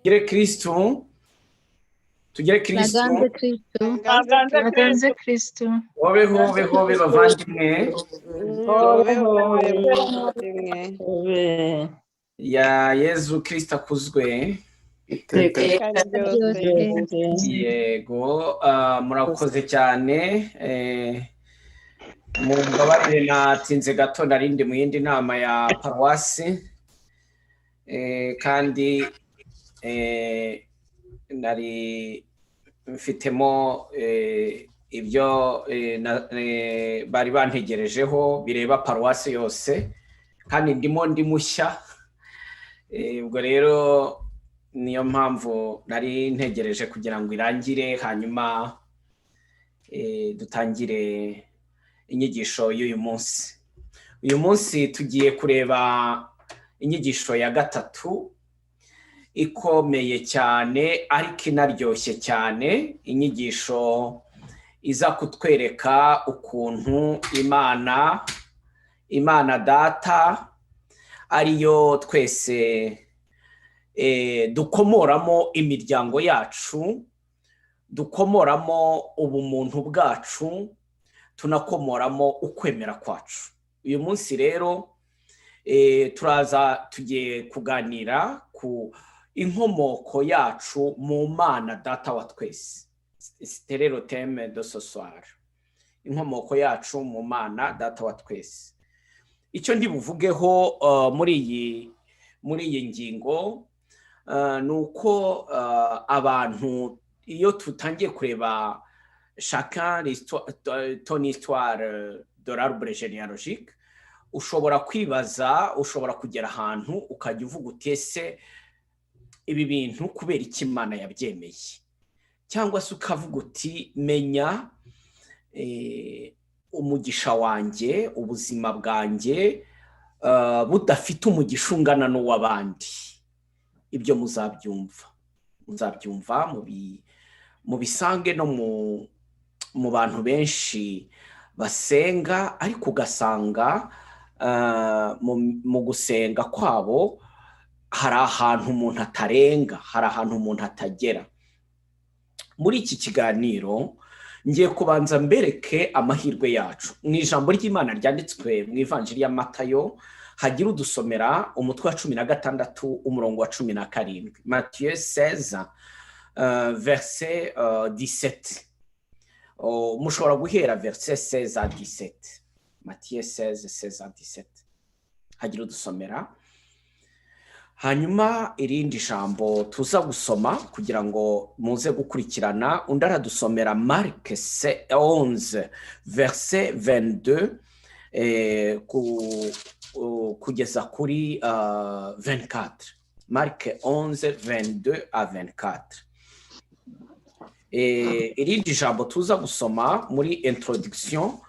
Tugire Kristo, tugire Kristo, Naganze Kristo, Naganze Kristo. hobe hobe hobe bavandimwe ya Yezu Kristo akuzwe. Yego, murakoze cyane. Mumbabarire natinze gato, narindi mu yindi nama ya paruwasi, kandi nari mfitemo ibyo bari bantegerejeho bireba paruwasi yose, kandi ndimo ndi mushya. Ubwo rero niyo mpamvu nari ntegereje kugira ngo irangire, hanyuma dutangire inyigisho y'uyu munsi. Uyu munsi tugiye kureba inyigisho ya gatatu ikomeye cyane ariko inaryoshye cyane, inyigisho iza kutwereka ukuntu Imana Data ariyo twese dukomoramo imiryango yacu, dukomoramo ubumuntu bwacu, tunakomoramo ukwemera kwacu. Uyu munsi rero tugiye kuganira ku inkomoko yacu mu Mana Data wa twese. C'était le thème de ce soir. Inkomoko yacu mu Mana Data wa twese. Icyo ndi buvugeho muri iyi ngingo nuko abantu iyo tutangiye kureba chacun ton histoire de l'arbre généalogique, ushobora kwibaza, ushobora kugera ahantu ukajya uvuga utese ibi bintu kubera iki Imana yabyemeye, cyangwa se ukavuga uti menya umugisha wanjye, ubuzima bwanjye budafite umugisha ungana n'uw'abandi. Ibyo muzabyumva mu bisange no mu bantu benshi basenga, ariko ugasanga mu gusenga kwabo hari ahantu umuntu atarenga, hari ahantu umuntu atagera. Muri iki kiganiro ngiye kubanza mbereke amahirwe yacu. Mu ijambo ry'Imana ryanditswe mu Ivanjiri ya Matayo, hagira udusomera umutwe wa 16 umurongo wa 17. Matthieu 16 verset 17. Mushobora guhera verset 16 à 17. Matthieu 16 à 17. Hagira udusomera. Hanyuma irindi jambo tuza gusoma kugira ngo muze gukurikirana, undi aradusomera Marc 11 verset 22 kugeza kuri 24. Marc 11 22 à 24. Irindi jambo tuza gusoma muri introduction,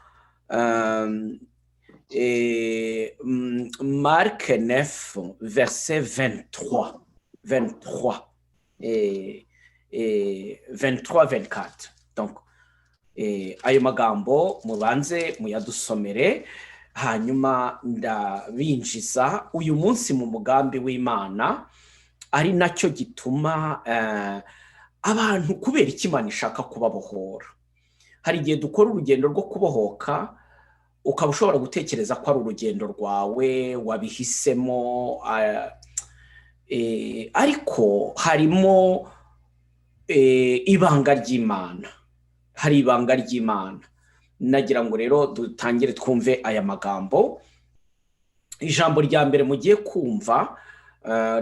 Marc 9 verset 23 et 23-24. Donc ayo magambo mubanze muyadusomere, hanyuma ndabinjiza uyu munsi mu mugambi w'Imana, ari nacyo gituma abantu kubera iki Imana ishaka kubabohora. Hari igihe dukora urugendo rwo kubohoka, ukaba ushobora gutekereza ko ari urugendo rwawe wabihisemo, ariko harimo ibanga ry'Imana, hari ibanga ry'Imana. Nagira ngo rero dutangire twumve aya magambo. Ijambo rya mbere mugiye kumva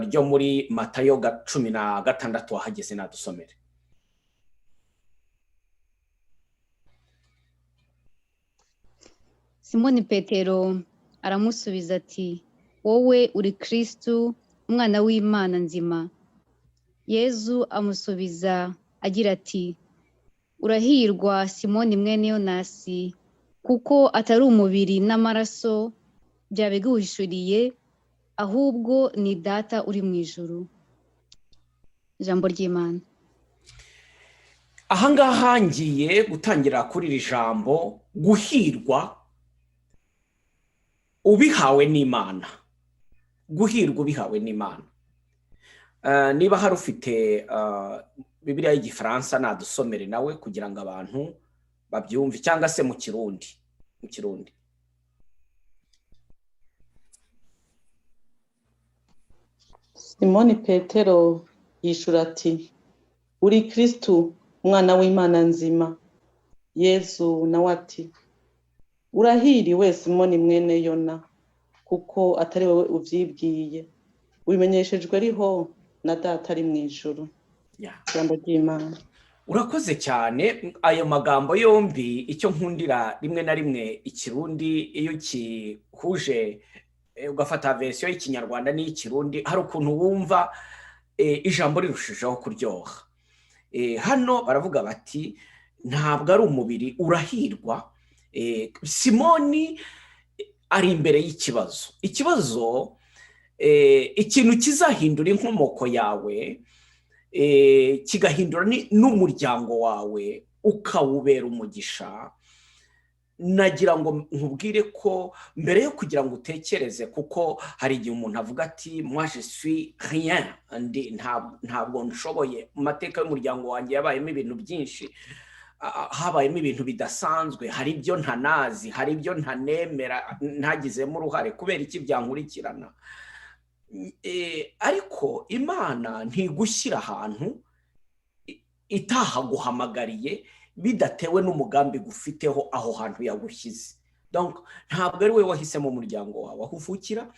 ryo muri Matayo 16 wahageze nadusomere. Simoni Petero aramusubiza ati, wowe uri Kristo, umwana w'Imana nzima. Yezu amusubiza agira ati, urahirwa Simoni mwene Yonasi, kuko atari umubiri n'amaraso byabiguhishuriye, ahubwo ni Data uri mu ijuru. Ijambo ry'Imana. Ahangaha ngiye gutangira kuri iri jambo guhirwa ubihawe n'Imana. Guhirwa ubihawe n'Imana. niba hari ufite Bibiliya y'igifaransa nadusomere nawe kugira ngo abantu babyumve, cyangwa se mu Kirundi. Simoni Petero yishura ati, uri Kristu umwana w'Imana nzima. Yezu nawe ati, urahiriwe Simoni mwene Yona, kuko atari wowe uvyibwiye, ubimenyeshejwe ariho na Data ari mu ijuru. Ijambo ry'Imana. Urakoze cyane. Ayo magambo yombi icyo nkundira rimwe na rimwe Ikirundi iyo kihuje ugafata version y'Ikinyarwanda n'Ikirundi, hari ukuntu wumva ijambo rirushijeho kuryoha. Hano baravuga bati ntabwo ari umubiri, urahirwa. Simoni ari imbere y'ikibazo. Ikibazo ikintu kizahindura inkomoko yawe, kigahindura n'umuryango wawe ukawubera umugisha. Nagira ngo nkubwire ko mbere yo kugira ngo utekereze, kuko hari igihe umuntu avuga ati moi je suis rien, ntabwo nshoboye. Mu mateka y'umuryango wanjye yabayemo ibintu byinshi, habayemo ibintu bidasanzwe, hari ibyo ntanazi, hari ibyo ntanemera, ntagizemo uruhare kubera iki byankurikirana. Ariko Imana ntigushyira ahantu itahaguhamagariye bidatewe n'umugambi gufiteho aho hantu yagushyize. Donc ntabwo ari we wahisemo umuryango wawe aho uvukira,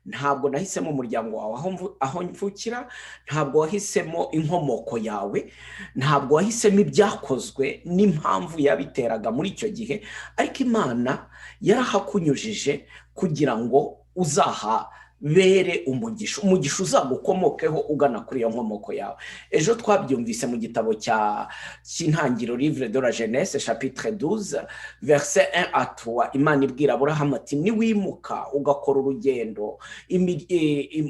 ntabwo nahisemo umuryango wawe aho mvukira, ntabwo wahisemo inkomoko yawe, ntabwo wahisemo ibyakozwe n'impamvu yabiteraga muri icyo gihe, ariko Imana yarahakunyujije kugira ngo uzahabere umugisha uzagukomokeho ugana kuri iyo nkomoko yawe. Ejo twabyumvise mu gitabo cy'intangiriro, livre de la Genèse chapitre 12 verset 1 à 3, Imana ibwira Aburahamu ati niwimuka ugakora urugendo,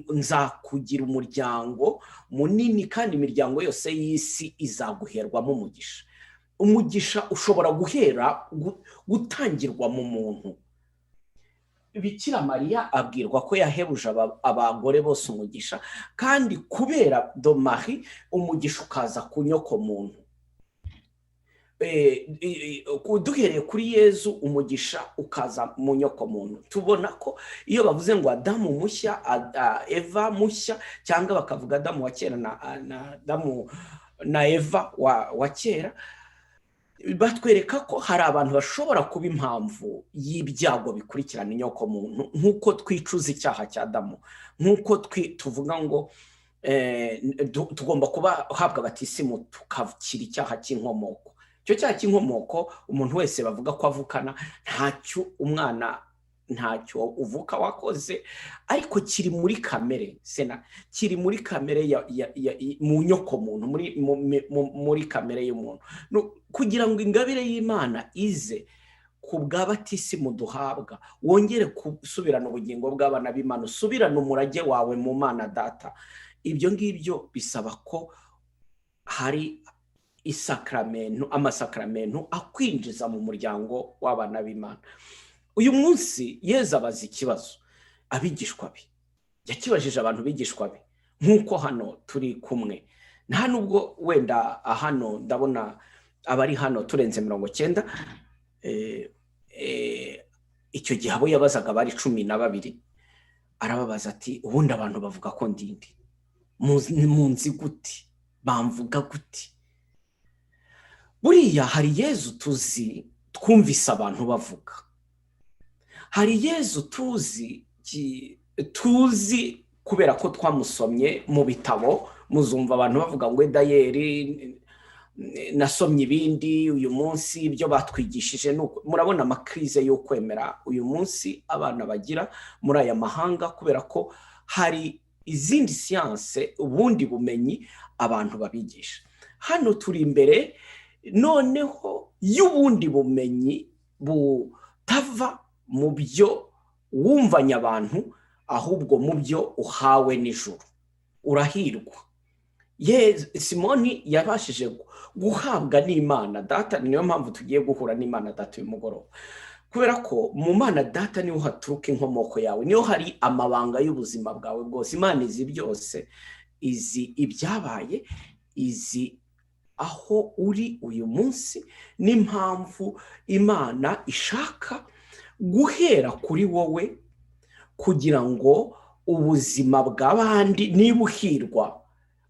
nzakugira umuryango munini kandi imiryango yose y'isi izaguherwamo umugisha. Umugisha ushobora gutangirwa mu muntu. Bikira Mariya abwirwa ko yahebuje abagore bose umugisha, kandi kubera Marie umugisha ukaza ku nyoko muntu. Duhereye kuri Yezu umugisha ukaza mu nyoko muntu. Tubona ko iyo bavuze ngo Adamu mushya, Eva mushya, cyangwa bakavuga Adamu wa kera na Eva wa kera, batwereka ko hari abantu bashobora kuba impamvu y'ibyago bikurikirana inyoko muntu, nk'uko twicuza icyaha cya Adamu, nk'uko tuvuga ngo tugomba habwa batisimu tukakira icyaha cy'inkomoko. Icyo cyaha cy'inkomoko umuntu wese bavuga ko avukana, ntacyo uvuka wakoze, ariko kiri muri kamere, kiri muri kamere mu nyoko muntu, muri kamere y'umuntu. Kugira ngo ingabire y'Imana ize ku bwa batisimu duhabwa, wongere gusubirana ubugingo bw'abana b'Imana, usubirane umurage wawe mu Mana Data. Ibyo ngibyo bisaba ko hari amasakramentu akwinjiza mu muryango w'abana b'Imana. Uyu munsi Yezu abaza ikibazo abigishwa be, yakibajije abantu bigishwa be, nk'uko hano turi kumwe. Nta nubwo wenda hano ndabona abari hano turenze 90. Icyo gihe abo yabazaga bari 12. Arababaza ati ubundi abantu bavuga ko ndindi, munzi gute, bamvuga gute? Buriya hari Yezu tuzi, twumvise abantu bavuga. Hari Yezu tuzi kubera ko twamusomye mu bitabo. Muzumva abantu bavuga ngo Dayeri nasomye ibindi uyu munsi, ibyo batwigishije nuko. Murabona amakrize yo kwemera uyu munsi abana bagira muri aya mahanga, kubera ko hari izindi siyanse, ubundi bumenyi abantu babigisha. Hano turi imbere noneho y'ubundi bumenyi butava mu byo wumvanye abantu, ahubwo mu byo uhawe n'ijuru. Urahirwa. Simoni yabashije guhabwa n'Imana Data. Niyo mpamvu tugiye guhura n'Imana Data uyu mugoroba, kubera ko mu Mana Data niho haturuka inkomoko yawe, niho hari amabanga y'ubuzima bwawe bwose. Imana izi byose, izi ibyabaye, izi aho uri uyu munsi, n'impamvu Imana ishaka guhera kuri wowe kugira ngo ubuzima bw'abandi niba uhirwa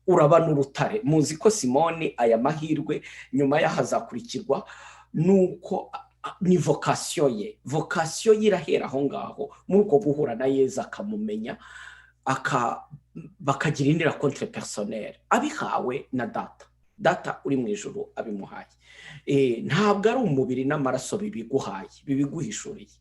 uraba n'urutare. Muzi ko Simoni aya mahirwe nyuma yahazakurikirwa nuko ni vocation ye irahera aho ngaho muri uko guhura na Yezu akamumenya, bakagira indira contre personnel abihawe na data uri mu ijuru abimuhaye. Ntabwo ari umubiri n'amaraso bibiguhaye, bibiguhishuriye.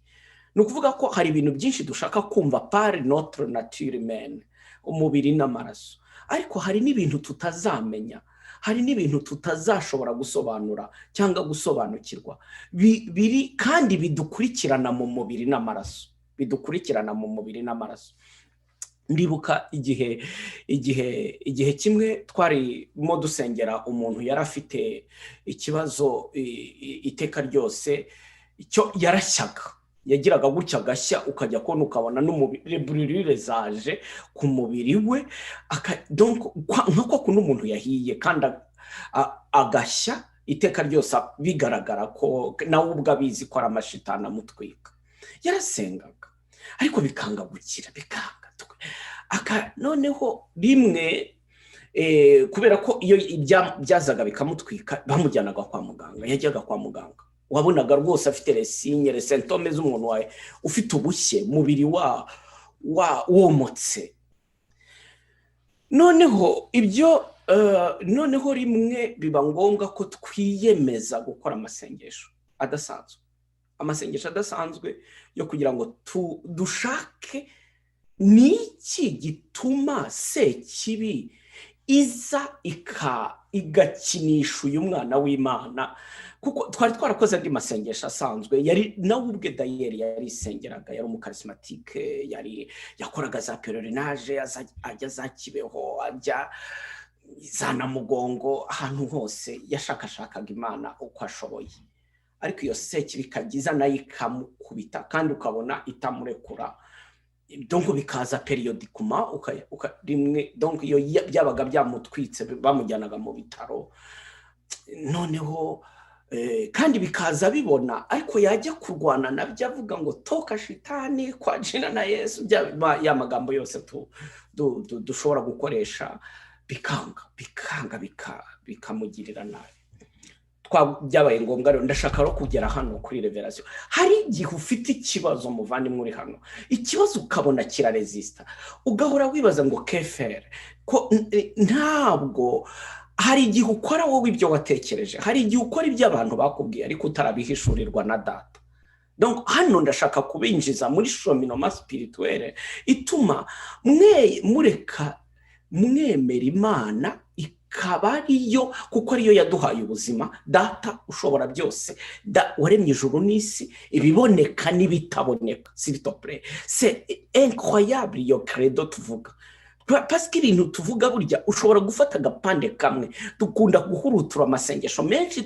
Ni ukuvuga ko hari ibintu byinshi dushaka kumva par notre nature humaine, umubiri n'amaraso, ariko hari n'ibintu tutazamenya, hari n'ibintu tutazashobora gusobanura cyangwa gusobanukirwa, biri kandi bidukurikirana mu mubiri n'amaraso, Ndibuka igihe kimwe twarimo dusengera umuntu yari afite ikibazo iteka ryose, cyo yarashyaga, yagiraga gutya agashya, ukajya kubona ukabona n'umubiri zaje ku mubiri we, nk'uko kuno umuntu yahiye kandi agashya iteka ryose, bigaragara ko nawe ubwo abizi ko ari amashitani amutwika. Yarasengaga ariko bikanga gukira, noneho rimwe kubera ko iyo byazaga bikamutwika bamujyanaga kwa muganga, yajyaga kwa muganga, wabonaga rwose afite les symptômes z'umuntu wawe ufite ubushye, mubiri womotse. Noneho rimwe biba ngombwa ko twiyemeza gukora amasengesho adasanzwe yo kugira ngo dushake niki gituma Sekibi iza igakinisha uyu mwana w'Imana, kuko twari twarakoze andi masengesho asanzwe, yari nawe ubwe dayeri yarisengeraga, yari umukarismatike, yakoraga za pelerinage, ajya za Kibeho, ajya za Namugongo, ahantu hose yashakashakaga Imana uko ashoboye, ariko iyo Sekibi ikagiza nayo ikamukubita kandi ukabona itamurekura. Donc bikaza periodikuma rimwe, donc iyo byabaga byamutwitse bamujyanaga mu bitaro, noneho kandi bikaza bibona, ariko yajya kurwana nabyo avuga ngo toka shitani kwa jina na Yesu, ya magambo yose dushobora gukoresha, bikanga bikamugirira nabi. Byabaye ngombwa rero ndashaka ro kugera hano kuri revelation. Hari igihe ufite ikibazo muvandi muri hano, ikibazo ukabona kiraresista, ugahora wibaza ngo kefere ko ntabwo, hari igihe ukora wowe ibyo watekereje, hari igihe ukora ibyo abantu bakubwiye ariko utarabihishurirwa na data. Donc hano ndashaka kubinjiza muri shominoma spirituelle ituma mureka mwemera Imana ikaba ariyo, kuko ariyo yaduhaye ubuzima. Data ushobora byose, waremye ijuru n'isi, ibiboneka n'ibitaboneka, s'il te plaît. C'est incroyable iyo credo tuvuga, parce que ibintu tuvuga burya ushobora gufata agapande kamwe. Dukunda guhurutura amasengesho menshi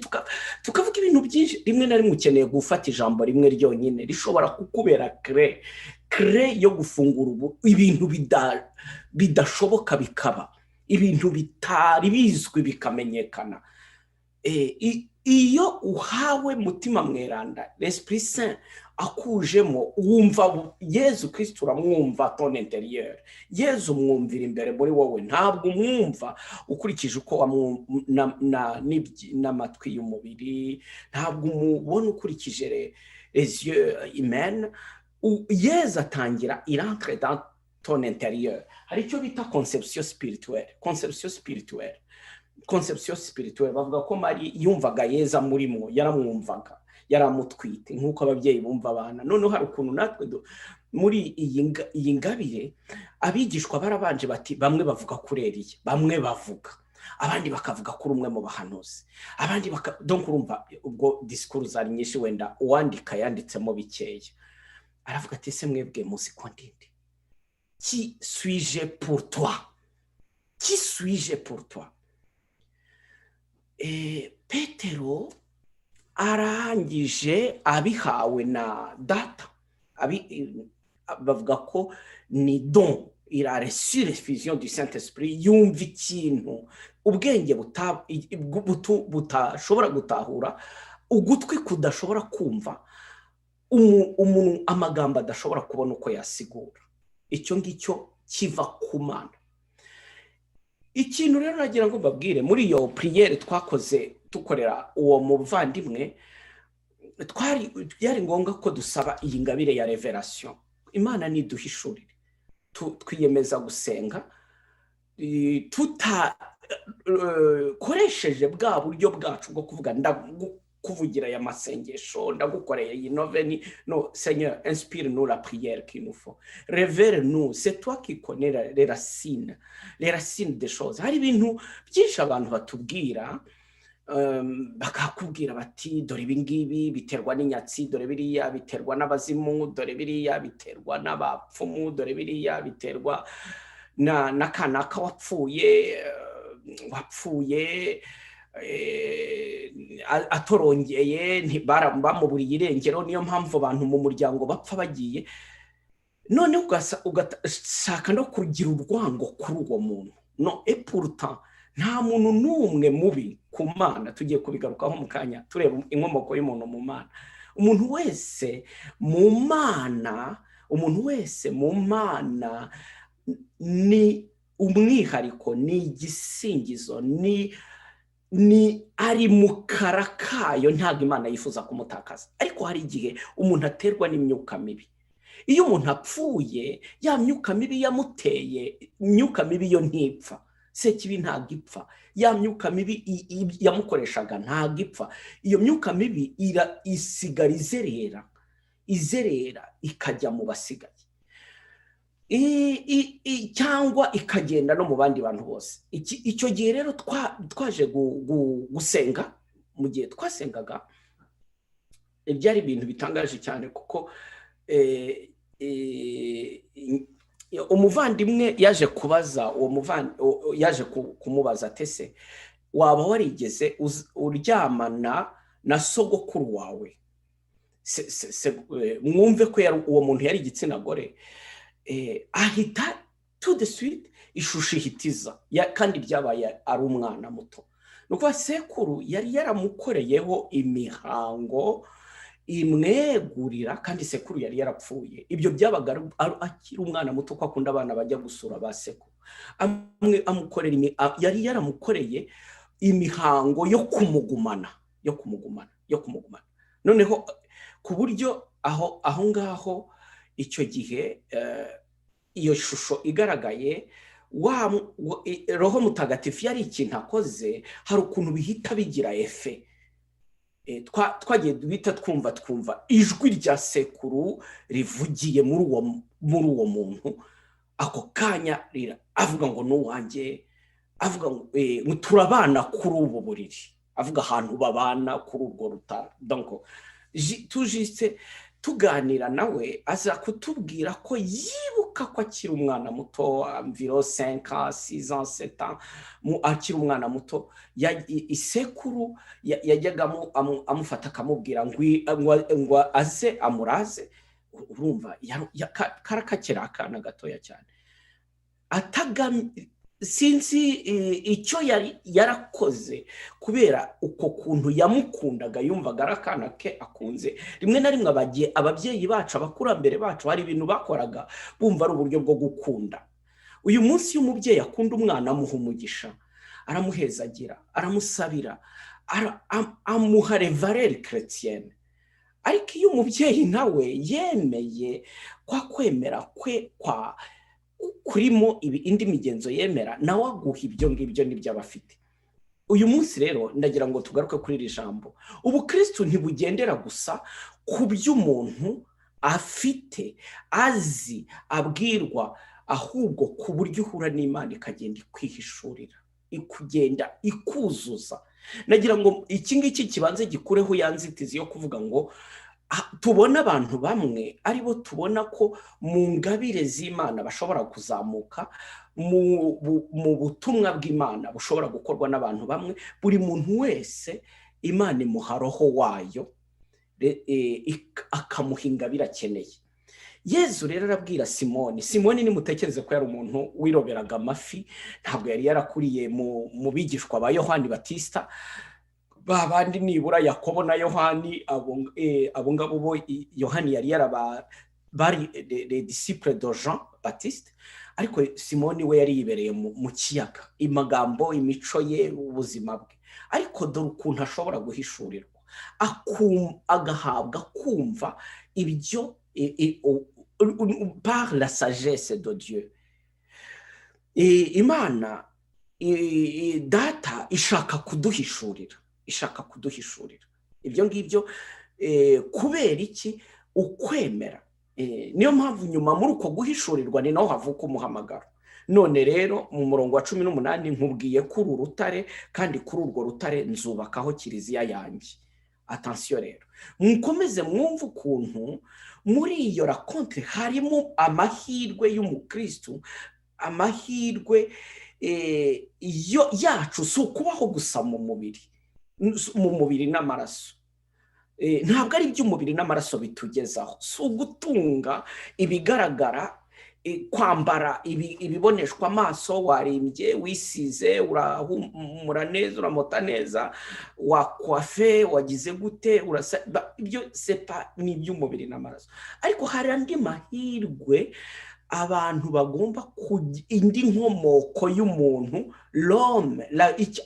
tukavuga ibintu byinshi, rimwe na rimwe ukeneye gufata ijambo rimwe ryonyine rishobora kukubera cre yo gufungura ibintu bidashoboka bikaba, ibintu bitari bizwi bikamenyekana. Iyo uhawe mutima mweranda, l'Esprit Saint akujemo, wumva Yezu Kristo, uramwumva ton intérieur. Yezu mwumvira imbere muri wowe, ntabwo umwumva ukurikije uko n'amatwi y'umubiri, ntabwo umubona ukurikije les yeux humains. Yezu atangira, il entre dans ton intérieur. Hari icyo bita conception spirituelle. Bavuga ko Mari yumvaga Yezu murimo, yaramwumvaga, yaramutwite nk'uko ababyeyi bumva abana. Noneho hari ukuntu natwe muri iyi ngabire abigishwa barabanje bati, bamwe bavuga kuri Eliya, bamwe bavuga, abandi bakavuga kuri umwe mu bahanuzi, abandi donc urumva ubwo discours ari nyinshi, wenda uwandika yanditsemo bikeya. Aravuga ati, ese mwebwe muzi ko ndinde? Qui suis-je pour toi? Qui suis-je pour toi? Petero arangije abihawe na data, bavuga ko ni don il a reçu l'effusion du Saint-Esprit, yumva ikintu ubwenge butashobora gutahura, ugutwi kudashobora kumva, umuntu amagambo adashobora kubona uko yasigura. Icyo ngicyo kiva ku Mana. Ikintu rero nagira ngo mbabwire, muri iyo prière twakoze tukorera uwo muvandimwe, byari ngombwa ko dusaba iyi ngabire ya revelation. Imana niduhishurire, twiyemeza gusenga tutakoresheje bwa buryo bwacu bwo kuvuga kuvugira aya masengesho, ndagukoreye iyi noveni. No, Seigneur, inspire-nous la prière qu'il nous faut. Révèle-nous, c'est toi qui connais les racines des choses. Hari ibintu byinshi abantu batubwira, bakakubwira bati dore ibi ngibi biterwa n'inyatsi, dore biriya biterwa n'abazimu, dore biriya biterwa n'abapfumu, dore biriya biterwa n'akanaka wapfuye atorongeye, bamuburiye irengero, niyo mpamvu abantu mu muryango bapfa bagiye. None ugashaka no kugira urwango kuri uwo muntu. No, et pourtant nta muntu n'umwe mubi ku Mana. Tugiye kubigarukaho mu kanya tureba inkomoko y'umuntu mu Mana. Umuntu wese mu Mana ni umwihariko, ni igisingizo, ni ari mu karakayo, ntabwo Imana yifuza kumutakaza. Ariko hari igihe umuntu aterwa n'imyuka mibi. Iyo umuntu apfuye, ya myuka mibi yamuteye, imyuka mibi yo ntipfa. Sekibi ntabwo ipfa, ya myuka mibi yamukoreshaga ntabwo ipfa. Iyo myuka mibi isigara izerera ikajya mu basigaye, cyangwa ikagenda no mu bandi bantu bose. Icyo gihe rero twaje gusenga. Mu gihe twasengaga byari ibintu bitangaje cyane, kuko umuvandimwe yaje kubaza yaje kumubaza tese, waba warigeze uryamana na sogokuru wawe? Mwumve ko uwo muntu yari igitsina gore. Ahita tout de suite ishusho ihitiza, kandi byabaye ari umwana muto. Nuko sekuru yari yaramukoreyeho imihango imwegurira, kandi sekuru yari yarapfuye. Ibyo byabaga akiri umwana muto, ko akunda abana bajya gusura ba sekuru. Yari yaramukoreye imihango yo kumugumana. Noneho ku buryo aho ngaho icyo gihe iyo shusho igaragaye, Roho Mutagatifu yari ikintu akoze, hari ukuntu bihita bigira efe. Twagiye duhita twumva ijwi rya sekuru rivugiye muri uwo muntu. Ako kanya avuga ngo n'uwanjye, avuga ngo turabana kuri ubu buriri, avuga ahantu babana kuri urwo rutaro. Donc tujiste tuganira nawe, aza kutubwira ko yibuka ko akiri umwana muto, environ 5 ans, 6 ans, 7 ans, akiri umwana muto. Isekuru yajyaga amufata akamubwira ngo aze amuraze. Urumva karakakera akana gatoya cyane, sinzi icyo yarakoze, kubera uko kuntu yamukundaga, yumvaga ari akana ke akunze. Rimwe na rimwe ababyeyi bacu, abakurambere bacu, hari ibintu bakoraga bumva ari uburyo bwo gukunda. Uyu munsi iyo umubyeyi akunda umwana, amuha umugisha, aramuhezagira, aramusabira, amuha valeur chrétienne. Ariko iyo umubyeyi nawe yemeye kwemera kurimo indi migenzo yemera, nawe aguha ibyo ngibyo n'ibyo abafite. Uyu munsi rero ndagira ngo tugaruke kuri iri jambo. Ubukristo ntibugendera gusa ku byo umuntu afite, azi, abwirwa, ahubwo ku buryo uhura n'Imana ikagenda ikwihishurira, ikugenda ikuzuza. Nagira ngo iki ngiki kibanze gikureho ya nzitizi yo kuvuga ngo tubona abantu bamwe aribo tubona ko mu ngabire z'Imana bashobora kuzamuka, mu butumwa bw'Imana bushobora gukorwa n'abantu bamwe. Buri muntu wese Imana imuha roho wayo, akamuha ingabire akeneye. Yezu rero arabwira Simoni nimutekereze ko yari umuntu wiroberaga amafi, ntabwo yari yarakuriye mu bigishwa ba Yohani Batista, babandi nibura Yakobo na Yohani, abo ngabo bo Yohani yari bari les disciples de Jean Baptiste, ariko Simoni we yari yibereye mu kiyaga, imagambo, imico ye, ubuzima bwe. Ariko dore ukuntu ashobora guhishurirwa, agahabwa kumva ibyo par la sagesse de Dieu. Imana data ishaka kuduhishurira, ibyo ngibyo kubera iki? Ukwemera. Niyo mpamvu nyuma muri uko guhishurirwa ni naho havuka umuhamagaro. None rero mu murongo wa 18 nkubwiye kuri urutare, kandi kuri urwo rutare nzubakaho kiliziya yanjye. Attention rero, mukomeze mwumva ukuntu muri iyo raconte harimo amahirwe y'umukristo, amahirwe yacu si ukubaho gusa mu mubiri n'amaraso. Ntabwo ari iby'umubiri n'amaraso bitugezaho, si ugutunga ibigaragara, kwambara ibiboneshwa amaso, warimbye, wisize, urahumura neza, uramota neza, wakwafe, wagize gute, ibyo sepa ni iby'umubiri n'amaraso. Ariko hari andi mahirwe abantu bagomba indi nkomoko y'umuntu, l'homme,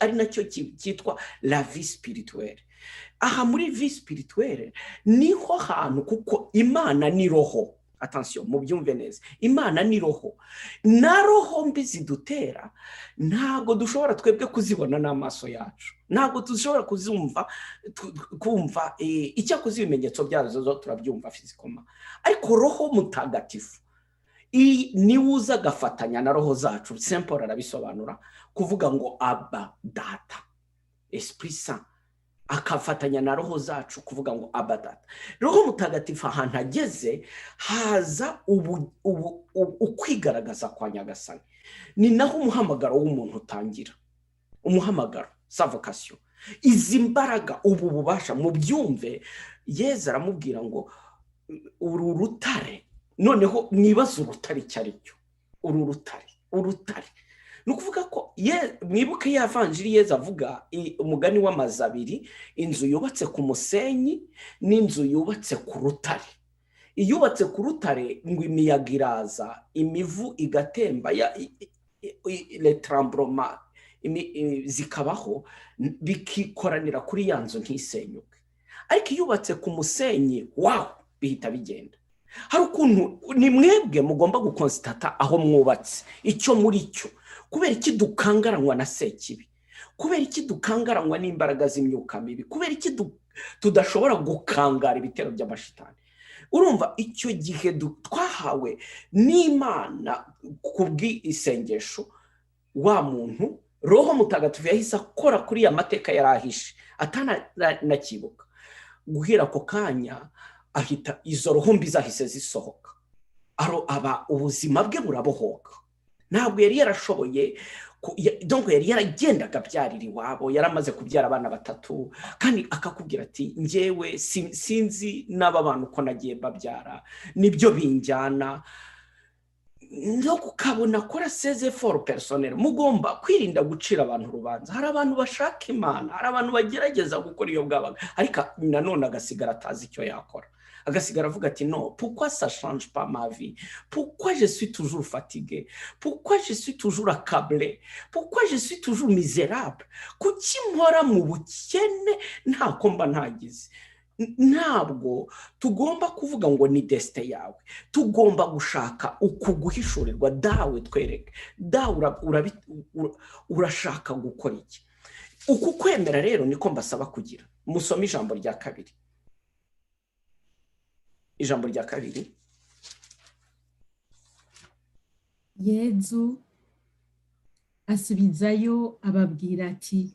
ari nacyo cyitwa la vie spirituelle. Aha muri vie spirituelle niho hantu, kuko Imana ni roho. Attention, mubyumve neza, Imana ni roho, na roho mbi zidutera ntabwo dushobora twebwe kuzibona n'amaso yacu, ntabwo dushobora kumva icyakoze ibimenyetso byazo zo turabyumva fizikoma. Ariko roho mutagatifu niwe uza agafatanya na roho zacu. Saint Paul arabisobanura kuvuga ngo Abba Data, Esprit Saint akafatanya na roho zacu kuvuga ngo Abba Data. Roho mutagatifu ahantu ageze haza ukwigaragaza kwa Nyagasani. Ni naho umuhamagaro w'umuntu utangira, umuhamagaro, sa vocation. Izi mbaraga, ubu bubasha mu byumve. Yezu aramubwira ngo uru rutare, noneho nibaza urutare icyo ari cyo. Uru rutare ni ukuvuga ko mwibuke ya evanjiri Yezu avuga umugani w'amazu abiri, inzu yubatse ku musenyi n'inzu yubatse ku rutare. Iyubatse ku rutare ngo imiyaga iraza, imivu igatemba, le tremblement zikabaho, bikikoranira kuri ya nzu ntisenyuke. Ariko iyubatse ku musenyi, wow, bihita bigenda. Hari ukuntu ni mwebwe mugomba gukonsitata aho mwubatse icyo muri cyo. Kubera iki dukangaranywa na sekibi? Kubera iki dukangaranywa n'imbaraga z'imyuka mibi? Kubera iki tudashobora gukangara ibitero by'amashitani? Urumva icyo gihe twahawe n'Imana kubw'isengesho, wa muntu Roho Mutagatifu yahise akora kuri ya mateka yarahishe atanakibuka. Guhera ko kanya ahita izo roho mbi zahise zisohoka, aba ubuzima bwe burabohoka. Ntabwo yari yarashoboye, donc yari yaragendaga byarira iwabo, yaramaze kubyara abana 3, kandi akakubwira ati njyewe sinzi n'aba bantu ko nagiye babyara, nibyo binjyana. No kukabona kora seze for personnel, mugomba kwirinda gucira abantu urubanza. Hari abantu bashaka Imana, hari abantu bagerageza gukora iyo bwabaga, ariko nanone agasigara atazi icyo yakora. Agasigara avuga ati non, pourquoi ça change pas ma vie? Pourquoi je suis toujours fatigué? Pourquoi je suis toujours accablé? Pourquoi je suis toujours misérable? Kuki mpora mu bukene ntako mba ntagize? Ntabwo tugomba kuvuga ngo ni deste yawe, tugomba gushaka ukuguhishurirwa. Dawe twereke, dawe urashaka gukora iki? Uku kwemera rero niko mbasaba kugira. Musome ijambo rya kabiri. Ijambo rya kabiri. Yezu asubizayo ababwira ati,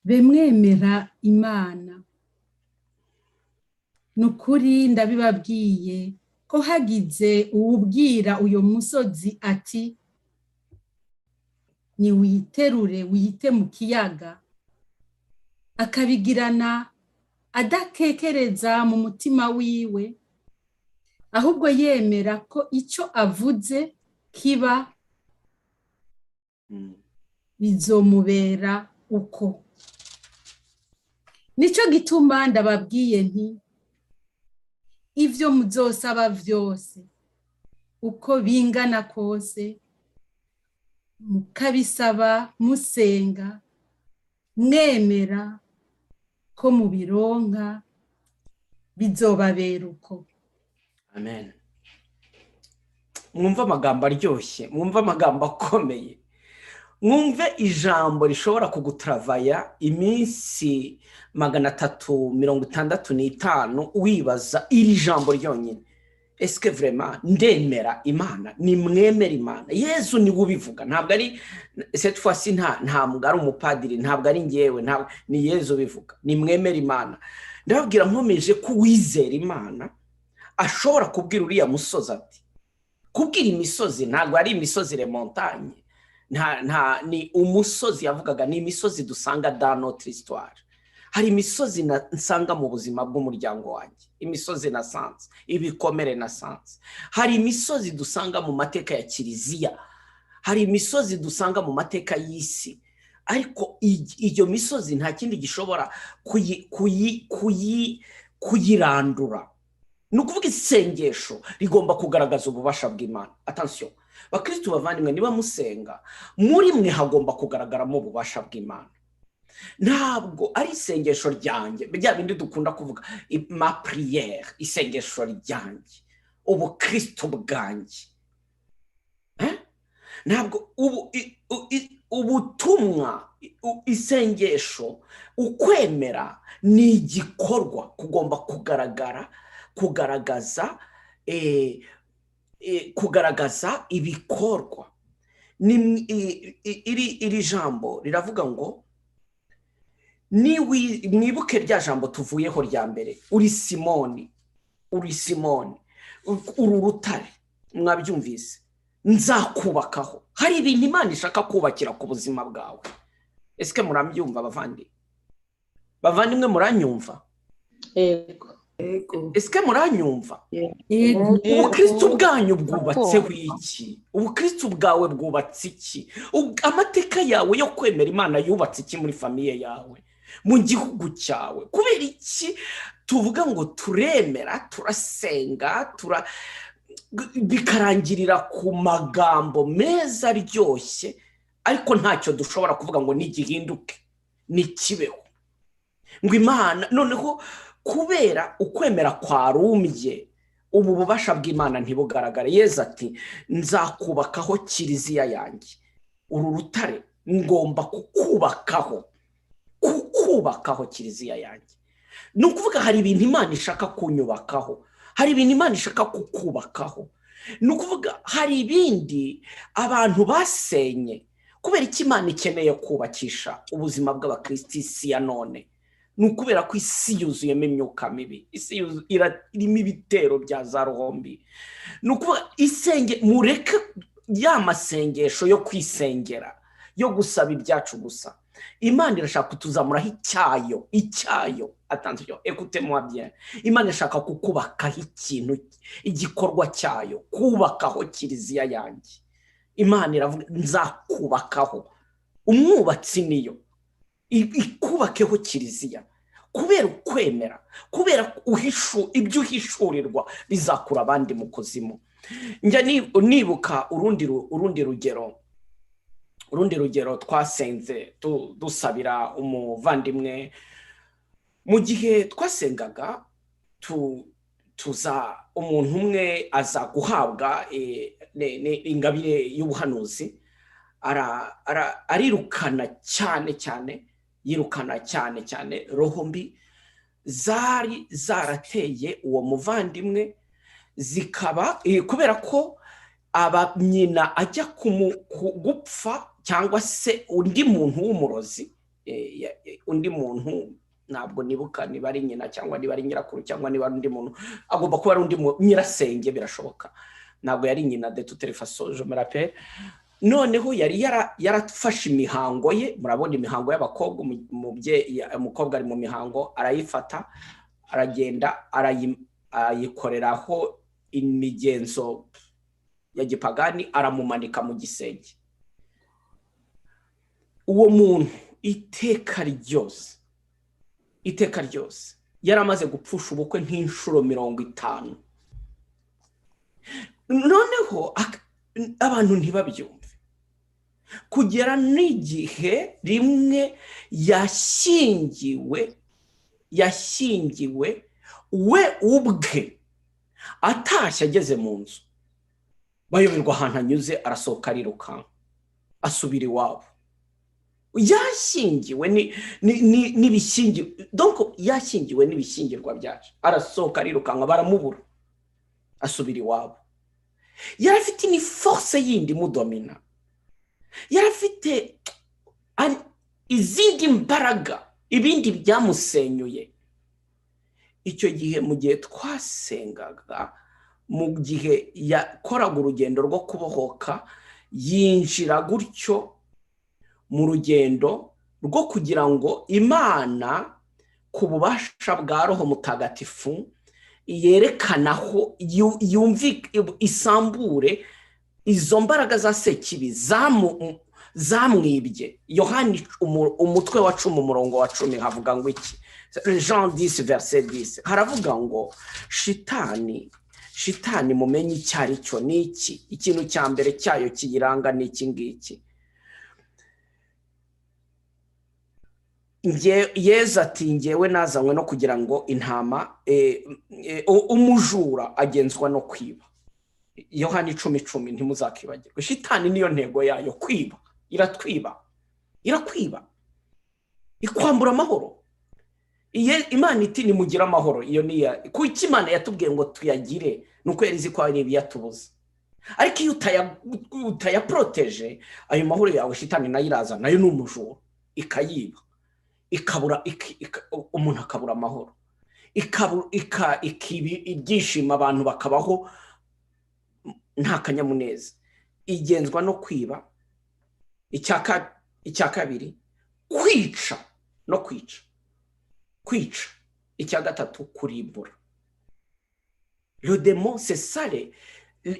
bemwemera Imana. Nukuri ndabibabwiye ko hagize uwubwira uyo musozi ati ni witerure wite mu kiyaga, akabigirana adakekereza mu mutima wiwe, ahubwo yemera ko icyo avuze kiba bizomubera uko. Nico gituma ndababwiye nti ivyo muzosaba vyose uko bingana kose mukabisaba musenga mwemera ko mubironka bizobabera uko. Amen. Mwumva amagambo aryoshye, mwumva amagambo akomeye, mwumve ijambo rishobora kugutravaya iminsi 365 wibaza iri jambo ryonyine. Est-ce que vraiment ndemera Imana? Ni mwemera Imana? Yesu ni ubivuga, ntabwo ari cette fois-ci ntabwo ari umupadiri, ntabwo ari ngewe, ntabwo ni Yesu bivuga. Ni mwemera Imana. Ndababwira nkomeje ko wizera Imana ashobora kubwira uriya musozi ati, kubwira imisozi ntabwo ari imisozi le montagne, ni umusozi yavugaga, ni imisozi dusanga dans notre histoire. Hari imisozi nsanga mu buzima bw'umuryango wanjye, imisozi nasanze, ibikomere nasanze. Hari imisozi dusanga mu mateka ya kiliziya, hari imisozi dusanga mu mateka y'isi, ariko iyo misozi nta kindi gishobora kuyirandura. Ni ukuvuga isengesho rigomba kugaragaza ububasha bw'Imana. Attention, bakristo bavandimwe, niba musenga muri mwe hagomba kugaragaramo ububasha bw'Imana. Ntabwo ari isengesho ryanjye, bya bindi dukunda kuvuga ma prière, isengesho ryanjye, ubukristo bwanjye. Ntabwo ubutumwa, isengesho, ukwemera ni igikorwa kugomba kugaragaza ibikorwa. Iri jambo riravuga ngo mwibuke rya jambo tuvuyeho rya mbere, uri Simoni, uru rutare, mwabyumvise, nzakubakaho. Hari ibintu Imana ishaka kubakira ku buzima bwawe. Est-ce que murabyumva bavandimwe, muranyumva? Yego. Est-ce que muranyumva? Ubukristo bwanyu bwubatseho iki? Ubukristo bwawe bwubatse iki? Amateka yawe yo kwemera Imana yubatse iki muri famiye yawe, mu gihugu cyawe? Kubera iki tuvuga ngo turemera, turasenga, bikarangirira ku magambo meza aryoshye, ariko ntacyo dushobora kuvuga ngo nigihinduke, nikibeho? Ngo Imana noneho kubera ukwemera kwarumbye, ubu bubasha bw'Imana ntibugaragare. Yesu ati, nzakubakaho kiliziya yanjye, uru rutare ngomba kukubakaho kiliziya yanjye. Ni ukuvuga hari ibintu Imana ishaka kunyubakaho, hari ibintu Imana ishaka kukubakaho. Ni ukuvuga hari ibindi abantu basenye. Kubera iki Imana ikeneye kubakisha ubuzima bw'abakristo isi ya none? Ni ukubera ko isi yuzuyemo imyuka mibi, isi irimo ibitero bya za rohombi. Ni ukuvuga mureke ya masengesho yo kwisengera, yo gusaba ibyacu gusa. Imana irashaka kutuzamuraho icyayo. Attention, écoutez-moi bien. Imana ishaka kukubakaho ikintu, igikorwa cyayo, kubakaho kiliziya yanjye. Imana iravuga, nzakubakaho. Umwubatsi niyo ikubakeho kiliziya. Kubera ukwemera, kubera ibyo uhishurirwa bizakura abandi mu kuzimu. Njya nibuka urundi rugero twasenze dusabira umuvandimwe. Mu gihe twasengaga tuza umuntu umwe aza guhabwa ingabire y'ubuhanuzi, arirukana cyane roho mbi zari zarateye uwo muvandimwe, zikaba kubera ko nyina ajya gupfa, cyangwa se undi muntu w'umurozi, undi muntu, ntabwo nibuka niba ari nyina cyangwa niba ari nyirakuru cyangwa niba ari undi muntu, agomba kuba ari undi nyirasenge, birashoboka. Ntabwo yari nyina de toute façon, je me rappelle. Noneho yari yarafashe imihango ye. Murabona imihango y'abakobwa, umukobwa ari mu mihango, arayifata, aragenda ayikoreraho imigenzo ya gipagani, aramumanika mu gisenge. Uwo muntu iteka ryose yaramaze gupfusha ubukwe nk'inshuro 50. Noneho abantu ntibabyumve, kugera n'igihe rimwe yashyingiwe we ubwe atashye ageze mu nzu, bayoberwa ahantu anyuze, arasohoka arirukanka asubira iwabo. Yashyingiwe yashyingiwe n'ibishyingirwa byacu, arasohoka arirukanka, baramubura, asubira iwabo. Yarafite ni force yindi mudomina, yarafite izindi mbaraga, ibindi byamusenyuye. Icyo gihe mu gihe twasengaga, mu gihe yakoraga urugendo rwo kubohoka, yinjira gutyo mu rugendo rwo kugira ngo Imana ku bubasha bwa Roho Mutagatifu yerekanaho isambure izo mbaraga za sekibi zamwibye. Yohani umutwe wa 10 umurongo wa 10 havuga ngo iki? Jean 10 verset 10 haravuga ngo shitani mumenye icyari cyo niki, ikintu cya mbere cyayo kiyiranga niki ngiki. Yezu ati ngewe nazanywe no kugira ngo intama umujura agenzwa no kwiba. Yohani 10:10 ntimuzakibagirwe. Shitani niyo ntego yayo, kwiba, irakwiba, ikwambura amahoro. Imana iti nimugira amahoro, iyo niya kuki Imana yatubwiye ngo tuyagire, nuko yarizi ko ari ibiyatubuza. Ariko iyo utayaproteje ayo mahoro yawe, shitani nayo iraza, nayo n'umujura ikayiba, ikabura umuntu akabura amahoro, ikibi ibyishimo, abantu bakabaho nta kanyamuneza. Igenzwa no kwiba. Icya kabiri kwica no kwica. Icya gatatu kurimbura. Le démon c'est ça,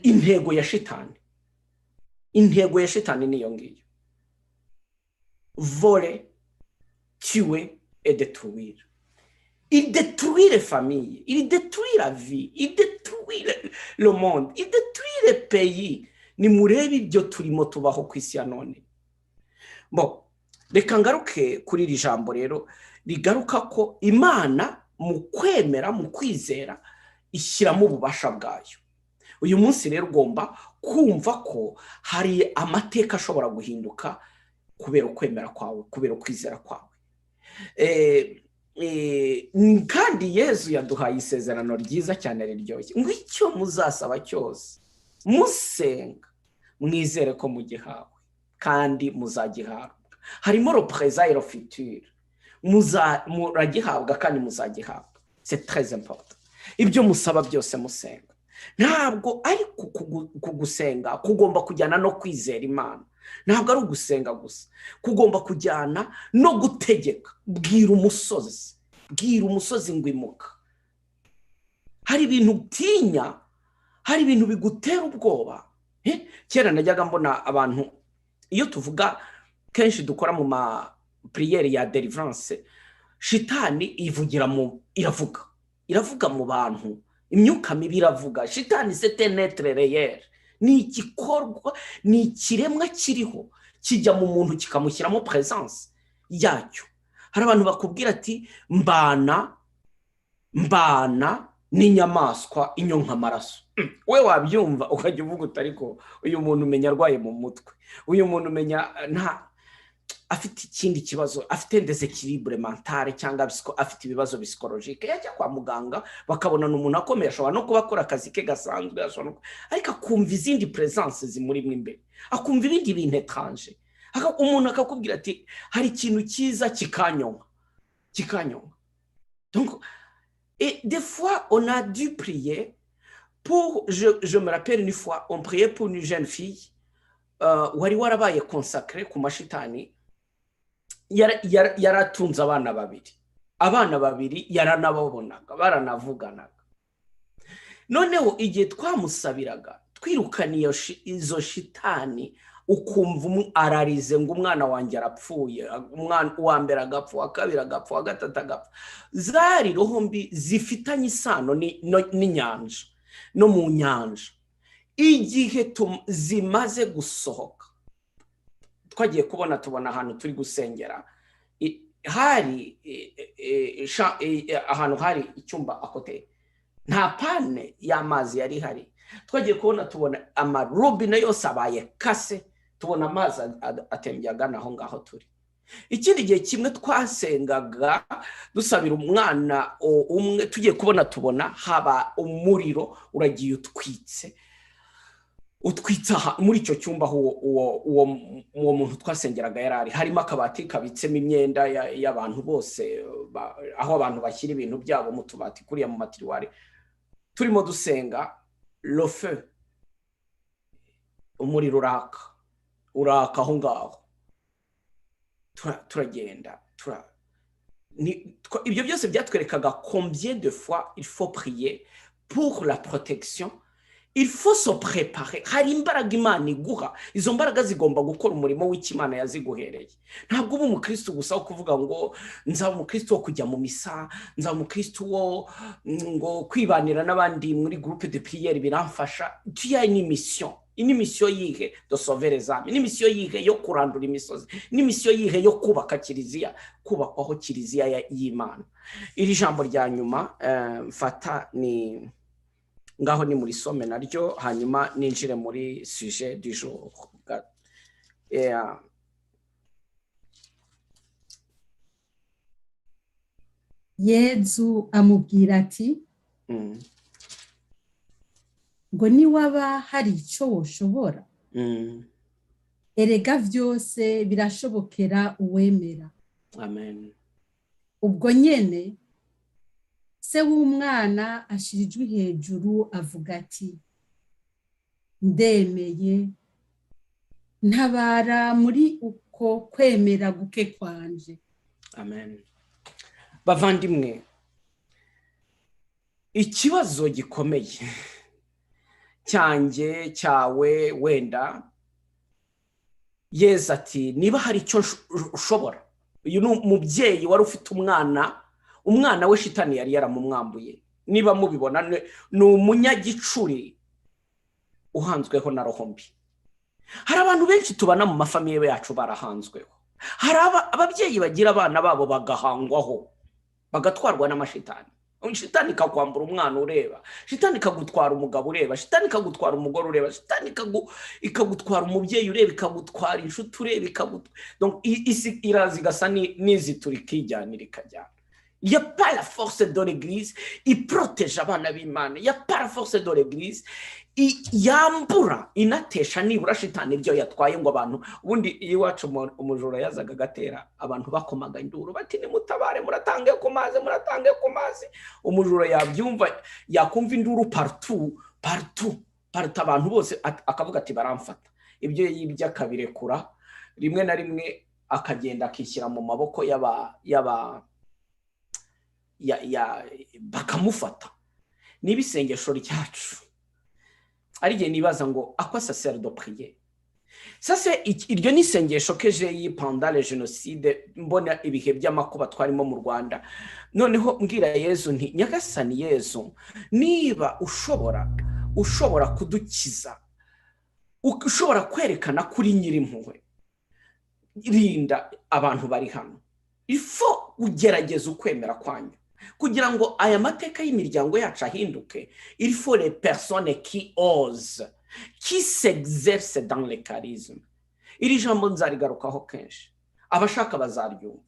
intego ya shitani. Intego ya shitani niyo ngiyo: voler, tuer et détruire. Il détruit les familles, il détruit la vie, il détruit le monde, il détruit les pays. Ni murebe ibyo turimo tubaho ku isi ya none. Bo, reka ngaruke kuri iri jambo rero rigaruka ko Imana mu kwemera, mu kwizera, ishyiramo ububasha bwayo. Uyu munsi rero ugomba kumva ko hari amateka ashobora guhinduka kubera ukwemera kwawe, kubera ukwizera kwawe. Kandi Yezu yaduhaye isezerano ryiza cyane riryoshye ngo icyo muzasaba cyose musenga mwizere ko mugihawe kandi muzagihabwa. Harimo le présent et le futur. Muragihabwa kandi muzagihabwa. C'est très important. Ibyo musaba byose musenga. Ntabwo ari kugusenga kugomba kujyana no kwizera Imana. Ntabwo ari ugusenga gusa, kugomba kujyana no gutegeka. Bwira umusozi ngo imuka. Hari ibintu utinya, hari ibintu bigutera ubwoba. Kera najyaga mbona abantu, iyo tuvuga kenshi dukora mu ma prière ya délivrance, shitani iravuga mu bantu, imyuka mibi iravuga. Shitani c'est un être réel, ni igikorwa, ni ikiremwa kiriho, kijya mu muntu kikamushyiramo présence yacyo. Hari abantu bakubwira ati mbana n'inyamaswa inyonka amaraso. We wabyumva ukajya uvuga utariko uyu muntu umenya arwaye mu mutwe, uyu muntu umenya nta afite ikindi kibazo, afite déséquilibre mental cyangwa afite ibibazo psychologique. Yajya kwa muganga bakabona n'umuntu akomeye, ashobora no kuba akora akazi ke gasanzwe, ariko akumva izindi présence zimuri imbere, akumva ibindi bintu étrange. Umuntu akakubwira ati hari ikintu cyiza kikanyonga. Donc, et des fois on a dû prier pour, je me rappelle une fois on priait pour une jeune fille wari warabaye consacré ku mashitani. Yaratunze abana babiri yaranababonaga, baranavuganaga. noneho igihe twamusabiraga twirukaniye izo shitani ukumva ararize ngo umwana wanjye arapfuye, umwana uwa mbere agapfa, uwa kabiri agapfa, uwa gatatu agapfa. Zari roho mbi zifitanye isano n'inyanja no mu nyanja. Igihe zimaze gusohoka twagiye tubona ahantu turi gusengera, hari ahantu hari icyumba akote, nta pane y'amazi yari hari. Twagiye tubona amarobine yose abaye kase, tubona amazi atembye agana aho ngaho turi. Ikindi gihe kimwe twasengaga dusabira umwana umwe, tugiye tubona haba umuriro uragiye utwitsa muri icyo cyumba uwo muntu twasengeraga yarari. Harimo akabati kabitsemo imyenda y'abantu bose, aho abantu bashyira ibintu byabo mu tubati kuriya mu matiriwari. Turimo dusenga, le feu, umuriro uraka aho ngaho. Turagenda ibyo byose byatwerekaga combien de fois il faut prier pour la protection. Il faut se préparer. Hari imbaraga Imana iguha, izo mbaraga zigomba gukora umurimo w'Imana yaziguhereye. Ntabwo uba umukristo gusa wo kuvuga ngo nzaba umukristo wo kujya mu misa, nzaba umukristo wo ngo kwibanira n'abandi muri groupe de prière biramfasha. Tu as une mission yihe de sauver les âmes, une mission yihe yo kurandura imisozi, une mission yihe yo kubaka kiliziya, kubakwaho kiliziya y'Imana. Iri jambo rya nyuma mfata ni ngaho ni muri some naryo, hanyuma ninjire muri sujet du jour. Yezu amubwira ati ngo niwaba hari icyo woshobora, erega byose birashobokera uwemera. Amen. Ubwo nyene se w'umwana ashira ijwi hejuru avuga ati, ndemeye, ntabara muri uko kwemera guke kwanje. Amen. Bavandimwe, ikibazo gikomeye cyanjye cyawe wenda, Yesu ati niba hari icyo ushobora. Uyu ni umubyeyi wari ufite umwana we shitani yari yaramumwambuye. Niba mubibona, ni umunyagicuri uhanzweho na roho mbi. Hari abantu benshi tubana mu mafamiye yacu barahanzweho. Hari ababyeyi bagira abana babo bagahangwaho, bagatwarwa n'amashitani. Shitani kakwambura umwana ureba, shitani kagutwara umugabo ureba, shitani kagutwara umugore ureba, shitani ikagutwara umubyeyi ureba, ikagutwara inshuti ureba, donc isi irazi gasa n'izitura ikijyanira ikajyana. Il n'y a pas la force de l'église, il protège abana b'Imana. Il n'y a pas la force de l'église, yambura inatesha nibura shitani ibyo yatwaye ngo abantu. Ubundi iwacu umujura yazaga gatera abantu bakomaga induru bati nimutabare, muratange ku mazi, muratange ku mazi. Umujura yabyumva, yakumva induru partout abantu bose akavuga ati baramfata. Ibyo yibye akabirekura, rimwe na rimwe akagenda akishyira mu maboko bakamufata. N'ibisengesho ryacu ari gihe nibaza ngo akwa sacer de prier. Sasa iryo ni isengesho keje pendant le génocide, mbona ibihe by'amakuba twarimo mu Rwanda. Noneho mbwira Yesu nti, Nyagasani Yesu, niba ushobora kudukiza, ushobora kwerekana kuri nyirimpuhwe, rinda abantu bari hano. Ifo ugerageza ukwemera kwanyu kugira ngo aya mateka y'imiryango yacu ahinduke. Il faut les personnes qui osent, qui s'exercent dans le charisme. Iri jambo nzarigarukaho kenshi, abashaka bazaryumva.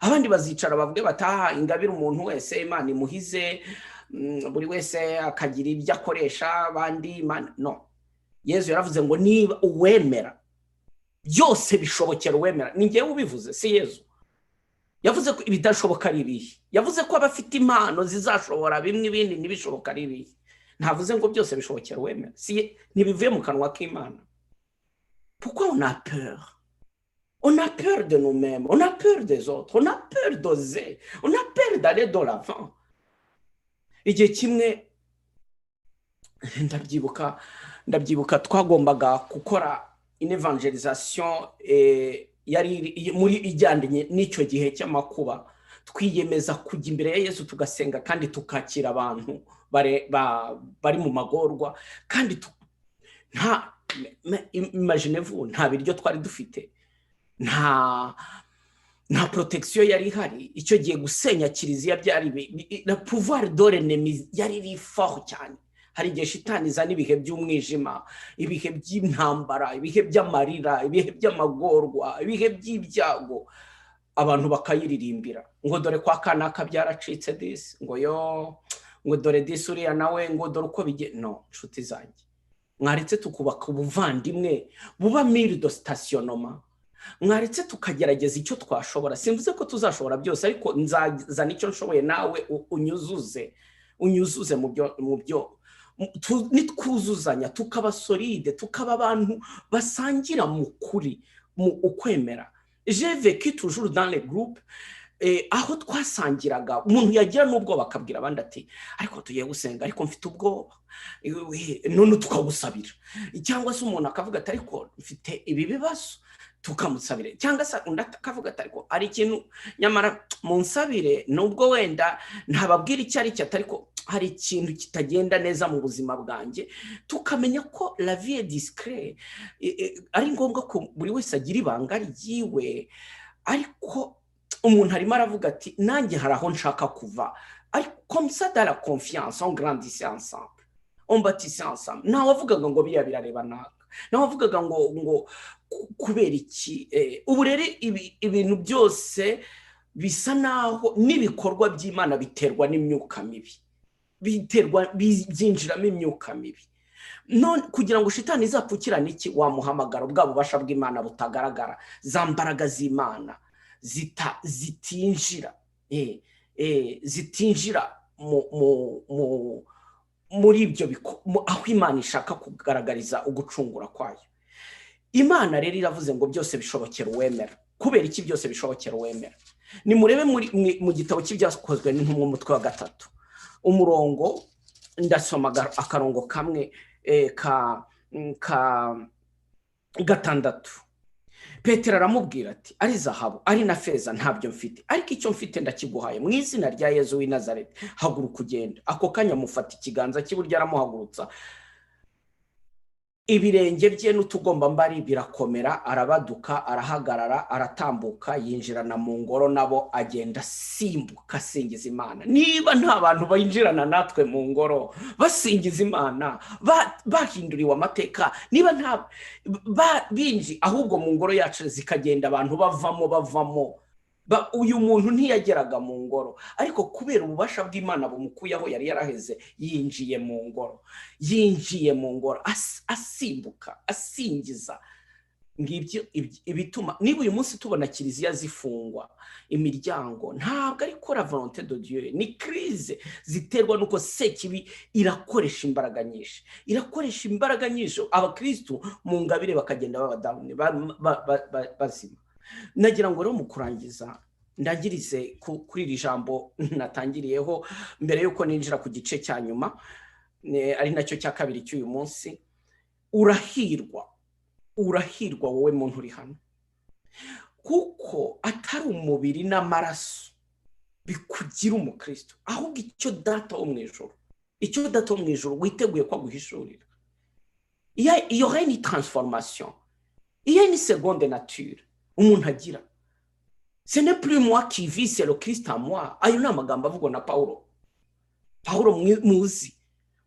Abandi bazicara bavuge bataha ingabire umuntu wese Imana imuhize, buri wese akagira ibyo akoresha, abandi Imana no. Yesu yaravuze ngo niba uwemera byose bishobokera uwemera. Ni ngewe ubivuze, si Yesu. Yavuze ko ibidashoboka ari ibihe. Yavuze ko abafite impano zizashobora bimwe, ibindi ntibishoboka ari ibihe. Ntavuze ngo byose bishobokera uwemera. Si ntibivuye mu kanwa k'Imana. Pourquoi on a peur? On a peur de nous-mêmes, on a peur des autres, on a peur d'oser, on a peur d'aller de l'avant. Igihe kimwe ndabyibuka twagombaga gukora une evangelisation yari muri ijyanye n'icyo gihe cy'amakuba, twiyemeza kujya imbere ya Yesu tugasenga kandi tukakira abantu bari mu magorwa, kandi imaginez-vous, nta biryo twari dufite, nta protection yari ihari. Icyo gihe gusenya kiliziya byari la pouvoir de l'ennemi yari fort cyane. Hari igihe shitani izana ibihe by'umwijima, ibihe by'intambara, ibihe by'amarira, ibihe by'amagorwa, ibihe by'ibyago, abantu bakayiririmbira ngo dore kwa kanaka byaracitse disi, ngo dore disi uriya nawe, ngo dore uko bige. No, nshuti zanjye, mwaretse tukubaka ubuvandimwe buba mire de stationnement, mwaretse tukagerageza icyo twashobora. Simvuze ko tuzashobora byose, ariko nzazana icyo nshoboye, nawe unyuzuze mu byo nitwuzuzanya, tukaba solide, tukaba abantu basangira mu kuri, mu ukwemera. J'ai vécu toujours dans les groupes aho twasangiraga, umuntu yagira n'ubwoba akabwira abandi ati ariko tugiye gusenga ariko mfite ubwoba, none tukagusabira. Cyangwa se umuntu akavuga ati ariko mfite ibi bibazo, tukamusabire. Cyangwa se undi akavuga ati ariko ari ikintu nyamara munsabire, nubwo wenda ntababwira icyo ari cyo, ariko hari ikintu kitagenda neza mu buzima bwanjye. Tukamenya ko la vie est discret, ari ngombwa ko buri wese agira ibanga ryiwe, ariko umuntu arimo aravuga ati nanjye hari aho nshaka kuva. Ariko comme ça dans la confiance, on grandissait ensemble, on bâtissait ensemble. Nawe avugaga ngo biya birareba naka, nawe avugaga ngo kubera iki. Ubu rero ibintu byose bisa naho n'ibikorwa by'Imana biterwa n'imyuka mibi, byinjiramo imyuka mibi. None kugira ngo shitani izapfukirane iki, wamuhamagara bwa bubasha bw'Imana butagaragara, za mbaraga z'Imana zitinjira muri ibyo aho Imana ishaka kugaragariza ugucungura kwayo. Imana rero iravuze ngo byose bishobokera uwemera. Kubera iki byose bishobokera uwemera? Ni murebe mu gitabo cy'ibyakozwe n'intumwa umutwe wa 3 umurongo, ndasoma akarongo kamwe ka 6. Petero aramubwira ati ari zahabu ari na feza ntabyo mfite, ariko icyo mfite ndakiguhaye. Mu izina rya Yesu w'i Nazareti, haguruka ugenda. Ako kanya mufata ikiganza cy'iburyo aramuhagurutsa, ibirenge bye n'utugomba mbari birakomera, arabaduka, arahagarara, aratambuka, yinjirana mu ngoro, nabo agenda simbuka asingiza Imana. Niba nta bantu bayinjirana natwe mu ngoro basingiza Imana, bahinduriwe amateka, niba nta binji, ahubwo mu ngoro yacu zikagenda abantu bavamo, uyu muntu ntiyageraga mu ngoro, ariko kubera ububasha bw'Imana bumukuyeho yari yaraheze, yinjiye mu ngoro asimbuka asingiza. Ngibyo ibituma niba uyu munsi tubona kiliziya zifungwa imiryango, ntabwo ari ko la volonté de Dieu, ni crise ziterwa nuko sekibi irakoresha imbaraga nyinshi, abakristo mu ngabire bakagenda babadawuni bazima. Nagira ngo rero mu kurangiza ndangirize kuri iri jambo natangiriyeho mbere yuko ninjira ku gice cya nyuma, ari nacyo cya kabiri cy'uyu munsi. Urahirwa wowe muntu uri hano, kuko atari umubiri n'amaraso bikugira umukristo, ahubwo icyo data wo mu ijuru witeguye ko aguhishurira. Il y aurait une transformation, il y a une seconde nature umuntu agira. Ce n'est plus moi qui vis, c'est le Christ en moi. Ayo ni amagambo avugwa na Paulo muzi,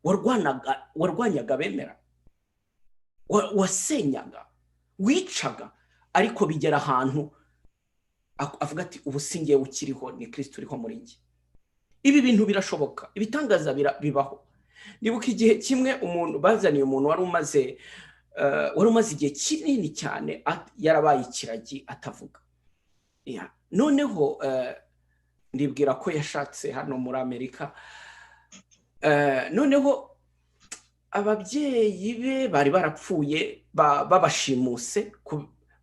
warwanyaga bemera, wasenyaga, wicaga, ariko bigera ahantu avuga ati ubu singiye ukiriho, ni Kristo uriho muri njye. Ibi bintu birashoboka, ibitangaza bibaho. Nibuka igihe kimwe umuntu bazaniye umuntu wari umaze igihe kinini cyane yarabaye ikiragi atavuga. Noneho ndibwira ko yashatse hano muri Amerika. Noneho ababyeyi be bari barapfuye, babashimuse,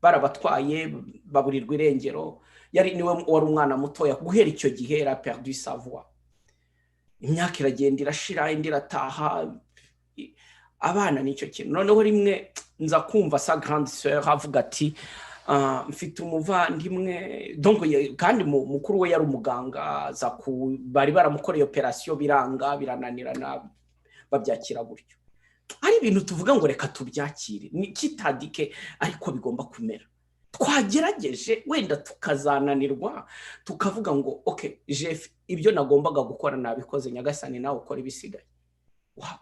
barabatwaye, baburirwa irengero. Niwe wari umwana mutoya, guhera icyo gihe yari perdu sa voix. Imyaka iragenda irashira, indi irataha, abana nicyo kintu. Noneho rimwe nza kumva sa grande sœur avuga ati mfite umuvandimwe donc kandi mukuru we yari umuganga, bari baramukoreye operation biranga birananirana babyakira gutyo. Ari ibintu tuvuga ngo reka tubyakire ni kitadike ariko bigomba kumera. Twagerageje wenda tukazananirwa tukavuga ngo okay Jeff ibyo nagombaga gukora nabikoze, Nyagasani nawe ukora ibisigaye. Wow,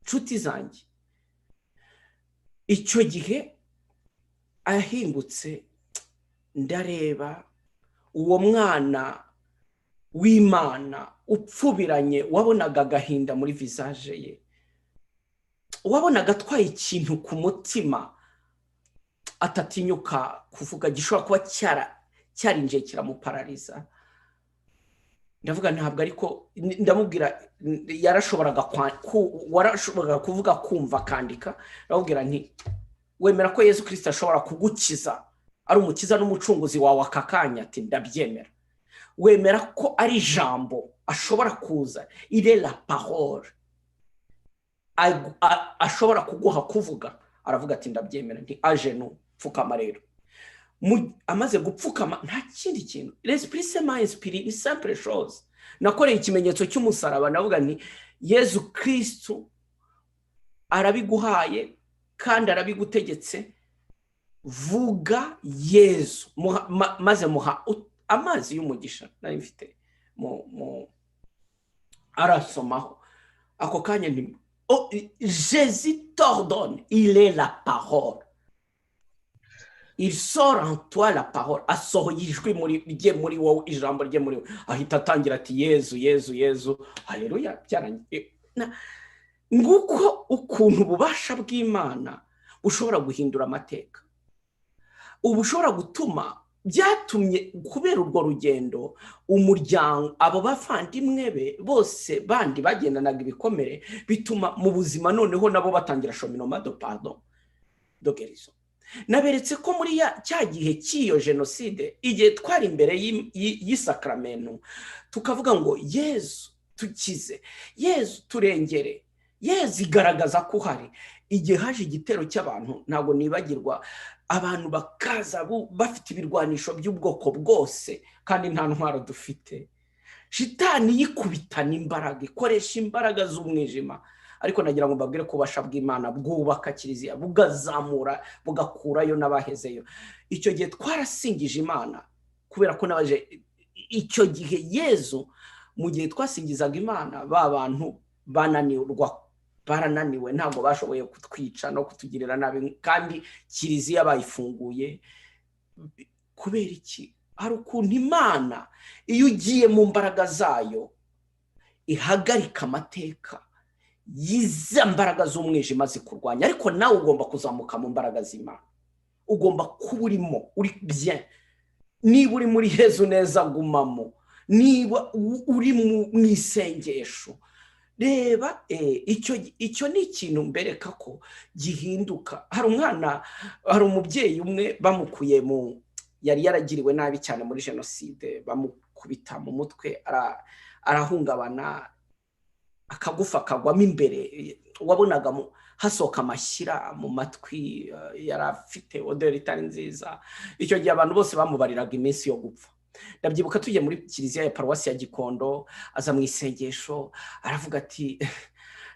nshuti zanjye, icyo gihe ahingutse ndareba uwo mwana w'Imana upfubiranye, wabonaga agahinda muri visage ye, wabonaga atwaye ikintu ku mutima atatinyuka kuvuga, gishobora kuba cyarinjiye kiramuparariza. Ndavuga ntabwo ariko ndamubwira yarashoboraga kuvuga kumva kandika. Ndamubwira nti wemera ko Yesu Kristo ashobora kugukiza, ari umukiza n'umucunguzi wawe akakanya? Ati ndabyemera. Wemera ko ari ijambo ashobora kuza, il est la parole, ashobora kuguha kuvuga? Aravuga ati ndabyemera. Nti aje no pfukama rero. Amaze gupfukama nta kindi kintu, l'esprit se m'a inspiré une simple chose. Nakoreye ikimenyetso cy'umusaraba, navuga nti Yesu Kristo arabiguhaye kandi arabigutegetse, vuga Yesu. Maze muha amazi y'umugisha nari mfite arasomaho ako kanya nti Jésus t'ordonne, il est la parole, il sort en toi la parole. Asohoye ijwi muri wowe, ijambo rye muri wowe. Ahita atangira ati Yesu Yesu Yesu, haleluya. Byarangiye. Nguko ukuntu ububasha bw'Imana ushobora guhindura amateka, ubushobora gutuma, byatumye kubera urwo rugendo umuryango, abo bavandimwe be bose bandi bagendanaga ibikomere, bituma mu buzima noneho nabo batangira chemin de pardon, de guérison. Naberetse ko muri cya gihe cy'iyo jenoside, igihe twari imbere y'isakramento tukavuga ngo Yesu tukize, Yesu turengere, Yesu igaragaza ko hari. Igihe haje igitero cy'abantu, ntabwo nibagirwa, abantu bakaza bafite ibirwanisho by'ubwoko bwose kandi nta ntwaro dufite. Shitani yikubitana imbaraga, ikoresha imbaraga z'umwijima. Ariko nagira ngo mbabwire ko ubasha bw'Imana bwubaka kiliziya, bugazamura, bugakurayo n'abahezeyo. Icyo gihe twarasingije Imana kubera ko nabaje icyo gihe Yesu, mu gihe twasingizaga Imana, ba bantu barananiwe, ntabwo bashoboye kutwica no kutugirira nabi, kandi kiliziya bayifunguye. Kubera iki? Hari ukuntu Imana iyo ugiye mu mbaraga zayo ihagarika amateka yiza mbaraga z'umwijima zikurwanya. Ariko nawe ugomba kuzamuka mu mbaraga z'Imana, ugomba kuba urimo, uri bien. Niba uri muri Yesu neza, gumamo. Niba uri mu isengesho, reba icyo ni ikintu mbereka ko gihinduka. Hari umubyeyi umwe bamukuye yari yaragiriwe nabi cyane muri jenoside, bamukubita mu mutwe, arahungabana, akagufa kagwamo imbere, wabonaga hasohoka amashyira mu matwi, yari afite odeur itari nziza. Icyo gihe abantu bose bamubariraga iminsi yo gupfa. Ndabyibuka tugiye muri kiliziya ya paruwasi ya Gikondo, aza mu isengesho, aravuga ati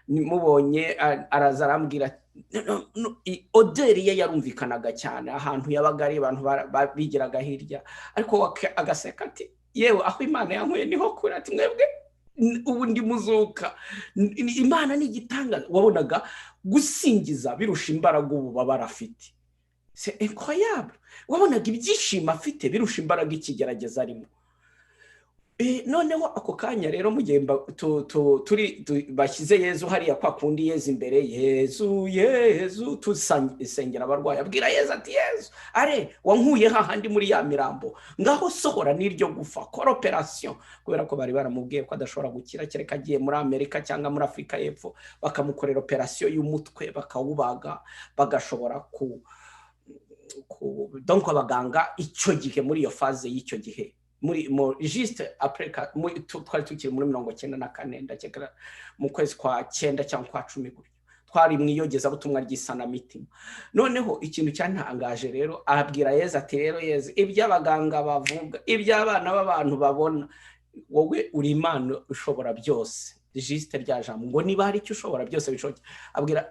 nimubonye, araza arambwira, odeur ye yarumvikanaga cyane ahantu yabaga ari abantu bigiraga hirya. Ariko agaseka ati yewe aho Imana yankuye niho kure, ati mwebwe ubu ndi muzuka. Imana ni igitangaza. Wabonaga gusingiza birusha imbaraga ubu baba barafite. C'est incroyable. Wabonaga ibyishimo afite birusha imbaraga ikigerageza arimo. Noneho ako kanya rero mu gihe bashyize Yesu hariya kwa kundi Yesu imbere, Yesu tusengera abarwayi, abwira Yesu ati Yesu are wankuye hahandi muri ya mirambo, ngaho sohora n'iryo gufa, kora operation. Kubera ko bari baramubwiye ko adashobora gukira kereka agiye muri Amerika cyangwa muri Afrika y'Epfo, bakamukorera operation y'umutwe, bakawubaga, bagashobora donc abaganga icyo gihe muri iyo phase y'icyo gihe juste après twari tukiri muri 1994 ndakeka mu kwezi kwa 9 cyangwa kwa 10 gutyo, twari mwiyogeza butumwa ry'isanamitima. Noneho ikintu cyantangaje rero arabwira Yezu ati rero Yezu iby'abaganga bavuga iby'abana b'abantu babona wowe uri Imana ushobora byose. Juste rya jambo ngo niba hari icyo ushobora byose bishoboke. Abwira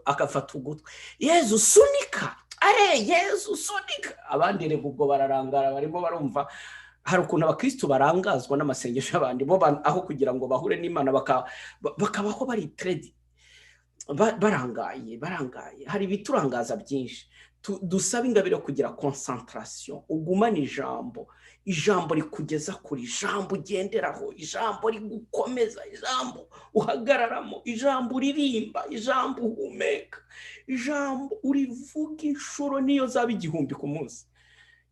akafata ugutwi Yezu sunika Yezu sunika. Abandi rego ubwo bararangara barimo barumva hari ukuntu abakristo barangazwa n'amasengesho y'abandi bo aho kugira ngo bahure n'Imana bakabaho bari trade barangaye. Hari biturangaza byinshi. Dusaba ingabire kugira concentration, ugumana ijambo rikugeza kuri ijambo ugenderaho, ijambo rigukomeza, ijambo uhagararamo, ijambo uririmba, ijambo uhumeka, ijambo urivuga inshuro niyo zaba 1000 ku munsi.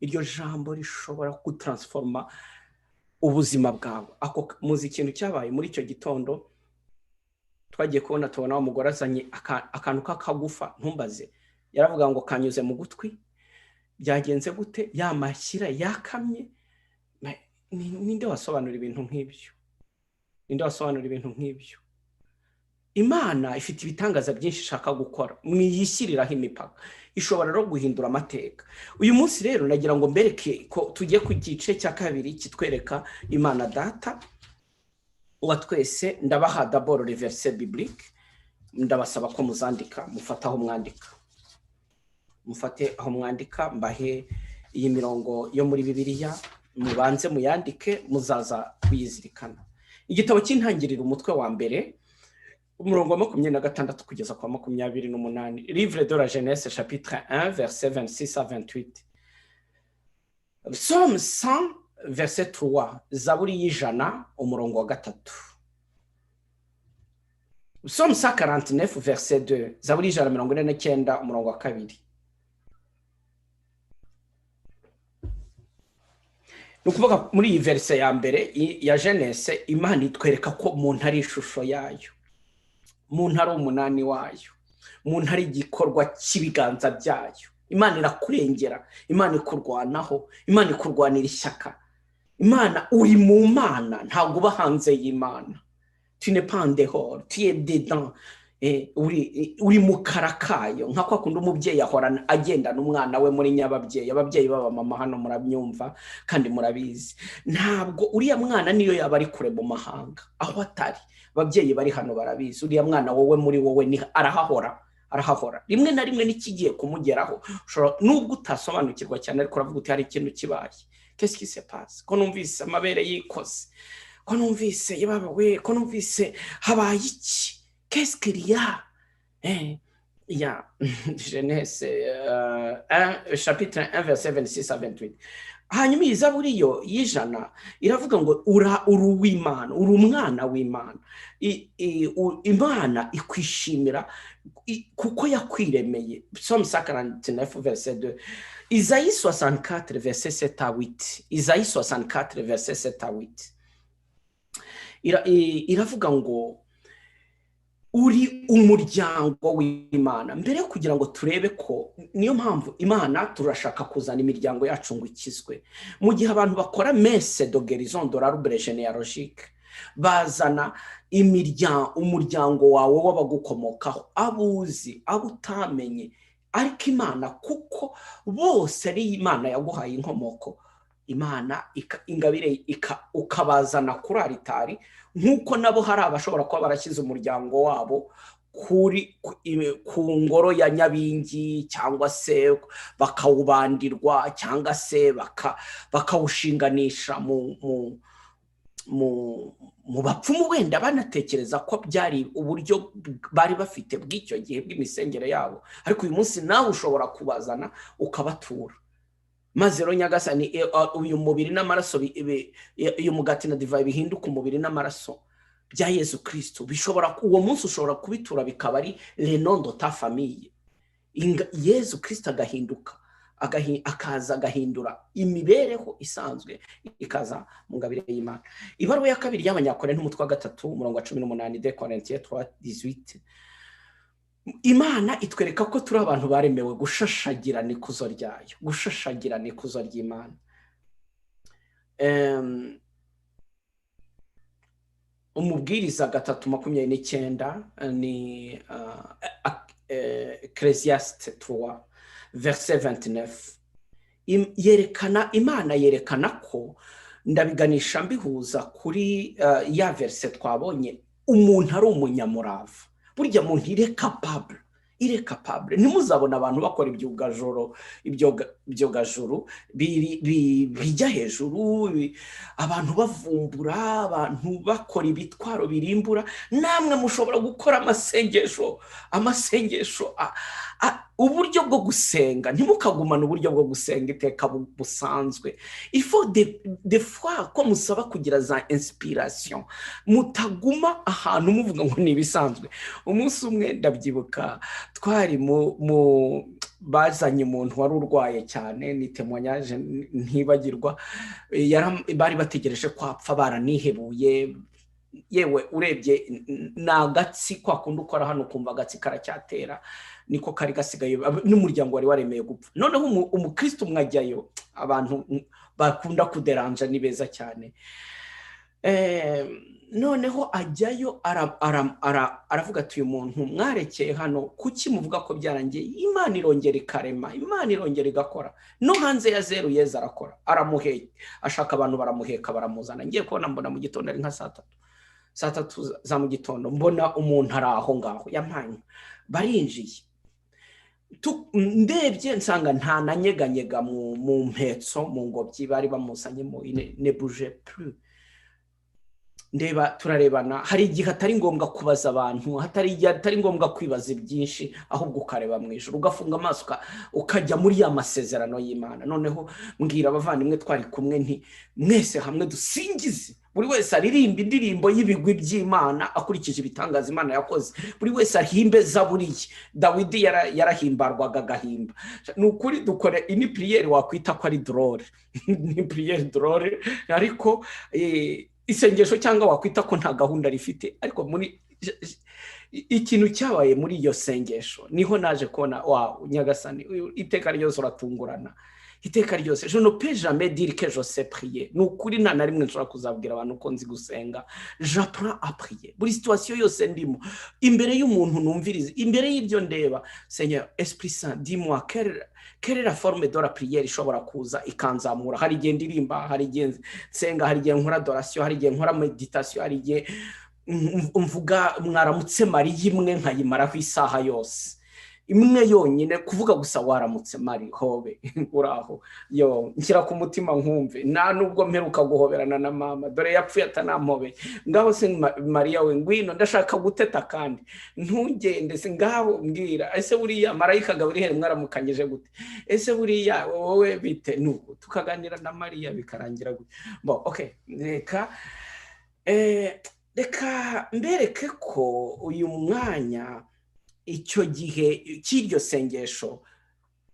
Iryo jambo rishobora gutransforma ubuzima bwawe. Ako muzi ikintu cyabaye muri icyo gitondo twagiye kubona tubona umugore azanye akantu k'akagufa ntumbaze. Yaravuga ngo kanyuze mu gutwi byagenze gute yamashyira yakamye. Ninde wasobanura ibintu nk'ibyo? Imana ifite ibitangaza byinshi ishaka gukora, mwiyishyiriraho imipaka, ishobora no guhindura amateka. Uyu munsi rero nagira ngo mbereke ko tugiye ku gice cya kabiri kitwereka Imana Data wa twese. Ndabaha d'abord les versets bibliques, ndabasaba ko muzandika, mufate aho mwandika, mbahe iyi mirongo yo muri Bibiliya, mubanze muyandike, muzaza kuyizirikana. Igitabo cy'intangiriro umutwe wa mbere umurongo wa 26 kugeza kwa 28. Livre de la Genèse chapitre 1 verset 26 à 28. Psaume 100 verset 3, Zaburi y'ijana umurongo wa 3. Psaume 149 verset 2, Zaburi y'ijana 49 umurongo wa 2. Nukuvuga muri iyi verse ya mbere ya Genèse Imana itwereka ko umuntu ari ishusho yayo, umuntu ari umunani wayo, umuntu ari igikorwa cy'ibiganza byayo. Imana irakurengera, Imana ikurwanaho, Imana ikurwanira ishyaka. Imana uri mu Mana, ntabwo uba hanze y'Imana. Tu n'es pas en dehors, tu es dedans. Uri mu karakayo, nka kwa kundi umubyeyi ahorana agendana umwana we muri nyababyeyi. Ababyeyi baba mama hano murabyumva kandi murabizi. Ntabwo uriya mwana niyo yaba ari kure mu mahanga, aho atari ababyeyi bari hano barabizi. Uriya mwana wowe muri wowe ni arahahora. Rimwe na rimwe nikigiye kumugeraho, nubwo utasobanukirwa cyane ariko uravuga uti hari ikintu kibaye. Qu'est-ce qui se passe? Ko numvise amabere yikoze, ko numvise yababa we, ko numvise habaye iki? Qu'est-ce qu'il y a? Il y a Genèse 1 chapitre 1 verset 26 à 28. Hanyuma izaburi yo y'ijana iravuga ngo uruw'Imana, urumwana w'Imana. Imana ikwishimira kuko yakwiremeye. Psaume 149 verset 2. Isaïe 64 verset 7 à 8. Isaïe 64 verset 7 à 8. Iravuga ngo uri umuryango w'Imana. Mbere yo kugira ngo turebe ko niyo mpamvu Imana turashaka kuzana imiryango yacu ngo ikizwe. Mu gihe abantu bakora messe de guérison de l'arbre généalogique, bazana umuryango wawe w'abagukomokaho, abuzi, abutamenye, ariko Imana kuko bose ari Imana yaguhaye inkomoko. Imana ingabire ukabazana kuri aritari, nkuko nabo hari abashobora kuba barashyize umuryango wabo ku ngoro ya Nyabingi, cyangwa se bakawubandirwa, cyangwa se bakawushinganisha mu bapfumu, wenda banatekereza ko byari uburyo bari bafite bw'icyo gihe bw'imisengere yabo. Ariko uyu munsi nawe ushobora kubazana ukabatura, maze rero Nyagasani uyu mubiri n'amaraso, uyu mugati na divayi bihinduka umubiri n'amaraso bya Yesu Kristo. Bishobora uwo munsi ushobora kubitura bikaba ari le nom de ta famille. Yesu Kristo agahinduka, akaza agahindura imibereho isanzwe, ikaza mu ngabire y'Imana. Ibaruwa ya kabiri y'Abanyakorintho umutwe wa 3 umurongo wa 18, de Corinthiens 3:18. Imana itwereka ko turi abantu baremewe gushashagirana ikuzo ryayo, gushashagirana ikuzo ry'Imana. umubwiriza 3:29 ni Ecclésiaste 3 verset 29 Imana yerekana ko ndabiganisha mbihuza kuri ya verset twabonye umuntu ari umunyamurava burya muntu ire capable ntimuzabona abantu bakora ibyogajoro ibyogajuru bijya hejuru abantu bavumbura abantu bakora ibitwaro birimbura namwe mushobora gukora amasengesho uburyo bwo gusenga ntimukagumana uburyo bwo gusenga iteka busanzwe il faut des fois ko musaba kugira za inspiration mutaguma ahantu muvuga ngo nibisanzwe umunsi umwe ndabyibuka twari mu bazanye umuntu wari urwaye cyane ni témoignage ntibagirwa bari bategereje kwapfa baranihebuye yewe urebye nagatsi kwa kundi ukora hano kumva agatsi karacyatera niko kari gasigaye n'umuryango wari waremeye gupfa noneho umukristo mwajyayo abantu bakunda kuderanja ni beza cyane noneho ajyayo aravuga ati uyu muntu mwarekeye hano kuki muvuga ko byarangiye Imana irongera ikarema Imana irongera igakora no hanze ya zeru yeza arakora aramuheka ashaka abantu baramuheka baramuzana ngiye kubona mbona mu gitondo ari nka saa tatu za mu gitondo mbona umuntu ari aho ngaho yampanye barinjiye ndebye nsanga nta nanyeganyega mu mpetso mu ngobyi bari bamusanyemo ne bouge plus ndeba turarebana hari igihe atari ngombwa kubaza abantu hatari ngombwa kwibaza byinshi ahubwo ukareba mu ijuru ugafunga amaso ukajya muri ya masezerano y'Imana noneho mbwira abavandimwe twari kumwe nti mwese hamwe dusingize buri wese aririmba indirimbo y'ibigwi by'Imana akurikije ibitangaza Imana yakoze buri wese ahimbe zaburiye Dawidi yarahimbarwaga agahimba nukuri dukore ini prière wakwita ko ari drôle ni prière drôle ariko isengesho cyangwa wakwita ko nta gahunda rifite ariko muri ikintu cyabaye muri iyo sengesho niho naje kubona Nyagasani iteka ryose uratungurana iteka ryose je ne peux jamais dire que je sais prier nukuri nta na rimwe nshobora kuzabwira abantu ko nzi gusenga j'apprends à prier buri situation yose ndimo imbere y'umuntu numvirize imbere y'ibyo ndeba Seigneur Esprit Saint dis-moi quelle est la forme de la prière ishobora kuza ikanzamura hari igihe ndirimba hari igihe nsenga hari igihe nkora adoration hari igihe nkora meditation hari igihe mvuga mwaramutse Mariya imwe nkayimaraho isaha yose imwe yonyine kuvuga gusa waramutse Mari hobe uraho yo nshyira ku mutima nkumve nta nubwo mperuka guhoberana na mama dore yapfuye atanampobe ngaho se Mariya we ngwino ndashaka guteta kandi ntugende se ngaho mbwira ese buriya marayika Gabriel mwaramukanyije gute ese buriya wowe bite nuko tukaganira na Mariya bikarangira gute okay reka mbereke ko uyu mwanya icyo gihe cy'iryo sengesho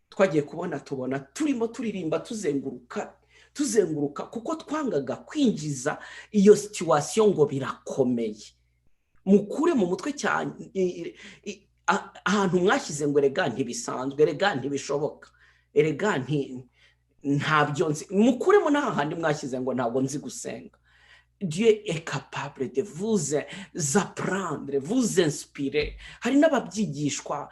twagiye tubona turimo turirimba tuzenguruka kuko twangaga kwinjiza iyo situation ngo birakomeye mukure mu mutwe cyane ahantu mwashyize ngo rega ntibisanzwe rega ntibishoboka rega ntabyo nzi mukuremo n'ahandi mwashyize ngo ntabwo nzi gusenga Dieu est capable de vous apprendre, vous inspirer. Hari n'ababyigishwa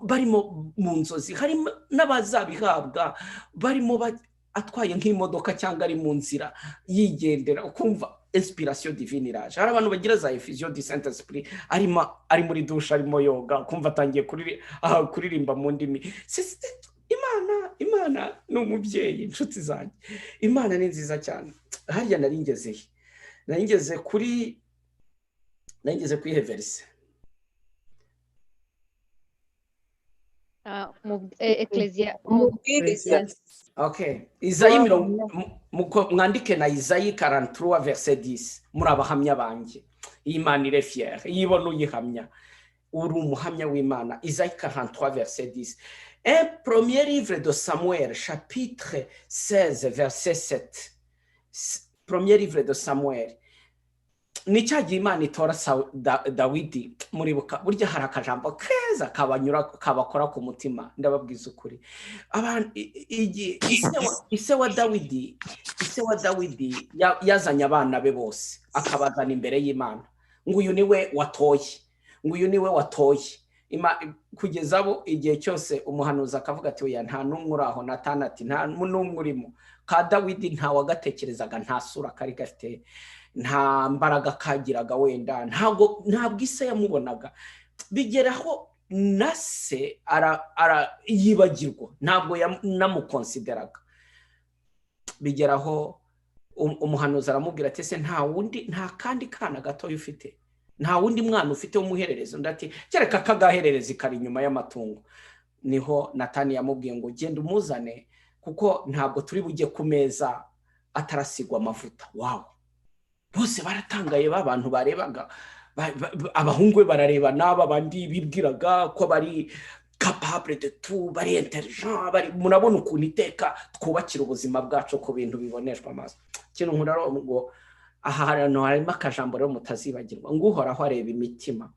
barimo mu nzozi, hari n'abazabihabwa barimo atwaye nk'imodoka cyangwa ari mu nzira yigendera ukumva inspiration divine iraje. Hari abantu bagira za effusion du Saint-Esprit ari muri douche arimo yoga kumva atangiye kuririmba mu ndimi. Imana ni umubyeyi inshuti zanjye. Imana ni nziza cyane. Harya naringeze kuri verse Ecclesia okay Isaïe mwandike na Isaïe 43 verset 10 muri abahamya banjye Imana ire fière yibona uyihamya uri umuhamya w'Imana Isaïe 43 verset 10 un premier livre de Samuel chapitre 16 verset 7 premier livre de Samuel ni cyagiye Imana itora Dawidi muribuka burya hari akajambo keza kabakora ku mutima ndababwiza ukuri abantu ise wa Dawidi yazanye abana be bose akabazana imbere y'Imana ngo uyu niwe watoye kugeza abo igihe cyose umuhanuzi akavuga ati oya nta n'umwe uraho, Natani ati nta n'umwe urimo, ka Dawidi nta wagatekerezaga, nta sura kari gafite, nta mbaraga kagiraga, wenda ntabwo ise yamubonaga. Bigeraho na se yibagirwa, ntabwo namukonsideraga. Bigeraho umuhanuzi aramubwira ati ese nta kandi kana gato ufite, nta wundi mwana ufite w'umuhererezi? Undi ati kereka kagahererezi kari inyuma y'amatungo. Niho Natani yamubwiye ngo genda umuzane, kuko ntabwo turi bujye ku meza atarasigwa amavuta. Wow, bose baratangaye, abantu barebaga, abahungu be barareba n'aba bandi bibwiraga ko bari capable de tout, bari intelligent, murabona ukuntu iteka twubakira ubuzima bwacu ku bintu biboneshwa amaso. Kintu nkura ngo aha harimo akajambo rero mutazibagirwa, ngo uhoraho areba imitima,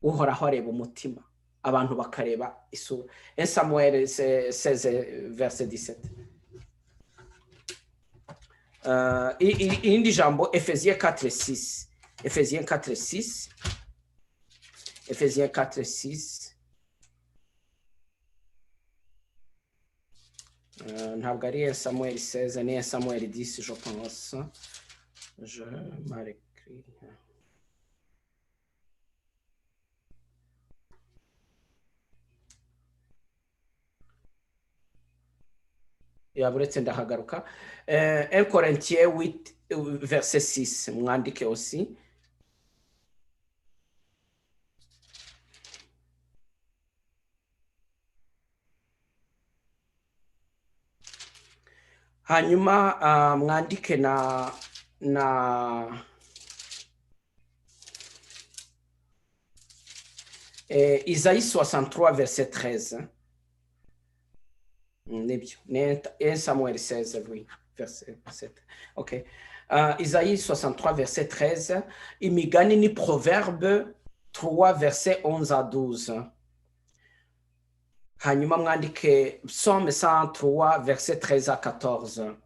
uhoraho areba umutima, abantu bakareba isura. Samuel 16 verset 17. Irindi jambo Ephésiens 4:6. Ephésiens 4:6. Ephésiens 4:6. Ntabwo ari Samuel 16, ni Samuel 10, je pense. Je mal écrit. Yaburetse ndahagaruka. 1 Corinthiens 8 verset 6 mwandike aussi. Hanyuma mwandike na Isaïe 63 verset 13. Nibyo, 1 Samuel 16, oui, verset 7. OK. Isaïe 63 verset 13. Imigani ni Proverbe 3 verset 11 à 12. Hanyuma mwandike Psaume 103 verset 13 à 14.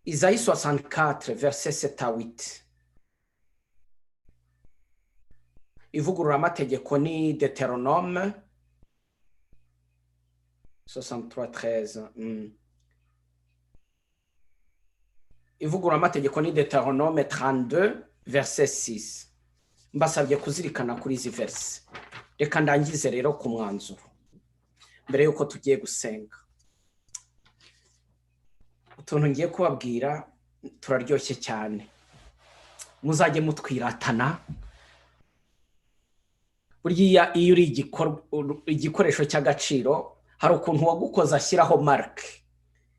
Isaïe 64 verset 7 à 8. Ivugurura amategeko ni Deutéronome 63 13. Ivugurura amategeko ni Deutéronome 32 verset 6. Mbasabye kuzirikana kuri izi verse. Reka ndangize rero ku mwanzuro mbere yuko tugiye gusenga. Utuntu ngiye kubabwira turaryoshye cyane, muzajye mutwiratana. Burya iyo uri igikoresho cy'agaciro, hari ukuntu wagukoza ashyiraho marke,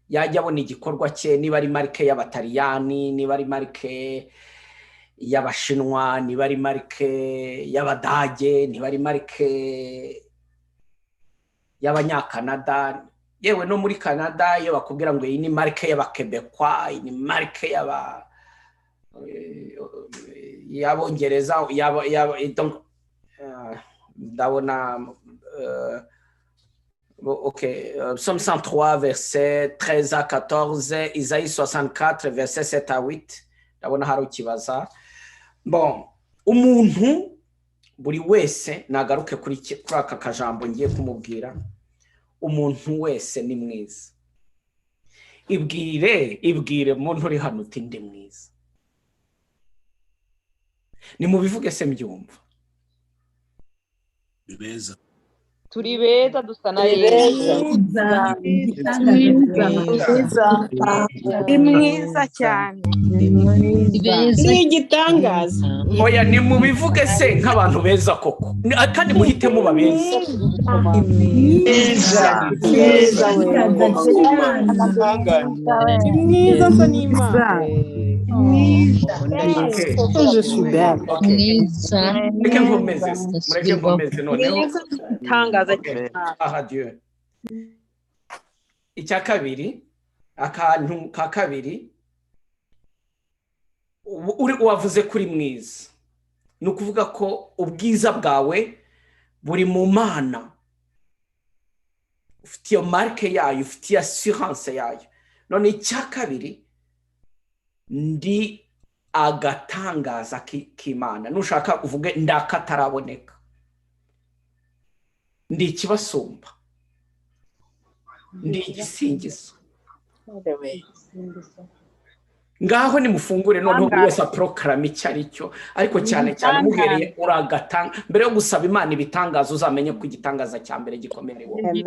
yajya abona igikorwa cye, niba ari marke y'Abataliyani, niba ari marke y'Abashinwa, niba ari marke y'Abadage, niba ari marke y'Abanyakanada, yewe no muri Canada iyo bakubwira ngo iyi ni marke y'Abakebekwa, iyi ni marke y'Abongereza, ndabona OK, Psaume 103 verset 13 à 14, Isaïe 64 verset 7 à 8. Ndabona hari ukibaza. Bon, umuntu buri wese nagaruke kuri aka kajambo ngiye kumubwira. Umuntu wese ni mwiza. Ibwire muntu uri hano uti ndi mwiza. Ni mubivuge se mbyumva. Beza. Turi beza dusa na Yesu. Ni mwiza cyane. Ni igitangaza. Oya ni mubivuge se nk'abantu beza koko. Kandi muhite muba beza. Ni mwiza so ni Imana. Je suis belle. Mureke nkomeze noneho. Tangaza cyane. Aha Dieu. Icya kabiri, akantu ka kabiri, wavuze kuri mwiza. Ni ukuvuga ko ubwiza bwawe buri mu Mana. Ufite iyo marke yayo, ufite iyo assurance yayo. None icya kabiri, ndi agatangaza k'Imana. Nushaka uvuge ndakataraboneka, ndi ikibasumba, ndi igisingizo. Ngaho nimufungure noneho buri wese aprokarama icyo ari cyo, ariko cyane cyane muhereye uragatanga. Mbere yo gusaba Imana ibitangaza, uzamenye ko igitangaza cya mbere gikomeye ari wowe.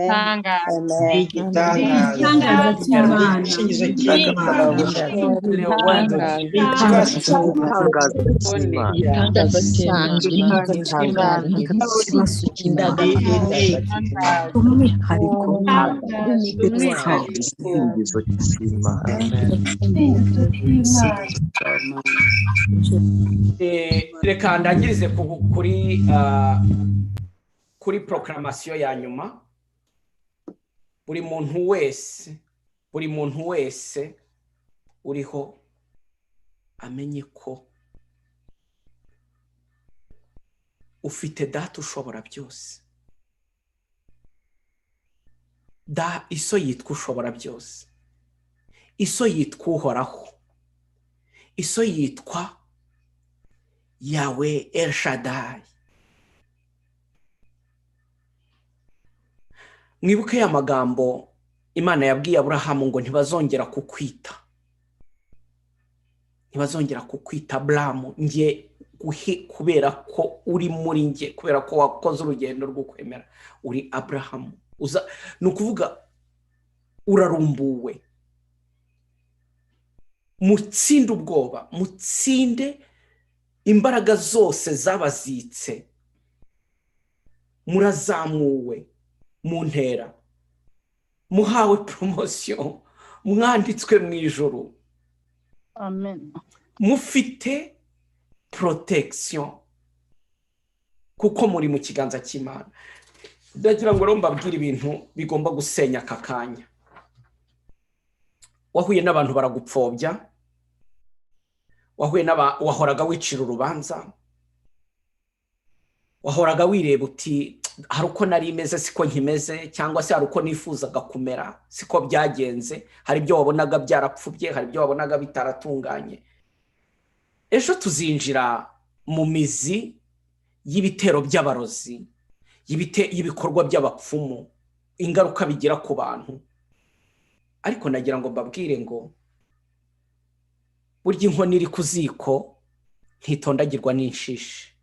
Reka ndangirize kuri proclamation ya nyuma. Buri muntu wese uriho amenye ko ufite data ushobora byose. Iso yitwa ushobora byose, iso yitwa uhoraho, iso yitwa Yawe El Shaddai. Mwibuke ya magambo Imana yabwiye Aburahamu ngo ntibazongera kukwita Aburahamu, nge kubera ko uri muri nge, kubera ko wakoze urugendo rwo kwemera, uri Aburahamu. Nukuvuga urarumbuwe. Mutsinde ubwoba, mutsinde imbaraga zose zabazitse, murazamuwe mu ntera, muhawe promotion, mwanditswe mu ijuru. Amen. Mufite protection kuko muri mu kiganza cy'Imana. Ndagira ngo mbabwire ibintu bigomba gusenya aka kanya. Wahuye n'abantu baragupfobya, wahoraga wicira urubanza, wahoraga wireba uti hari uko nari imeze siko nkimeze, cyangwa se hari uko nifuzaga kumera siko byagenze, hari ibyo wabonaga byarapfubye, hari ibyo wabonaga bitaratunganye. Ejo tuzinjira mu mizi y'ibitero by'abarozi, y'ibikorwa by'abapfumu, ingaruka bigira ku bantu. Ariko nagira ngo mbabwire ngo burya inkono iri ku ziko ntitondagirwa n'inshishi.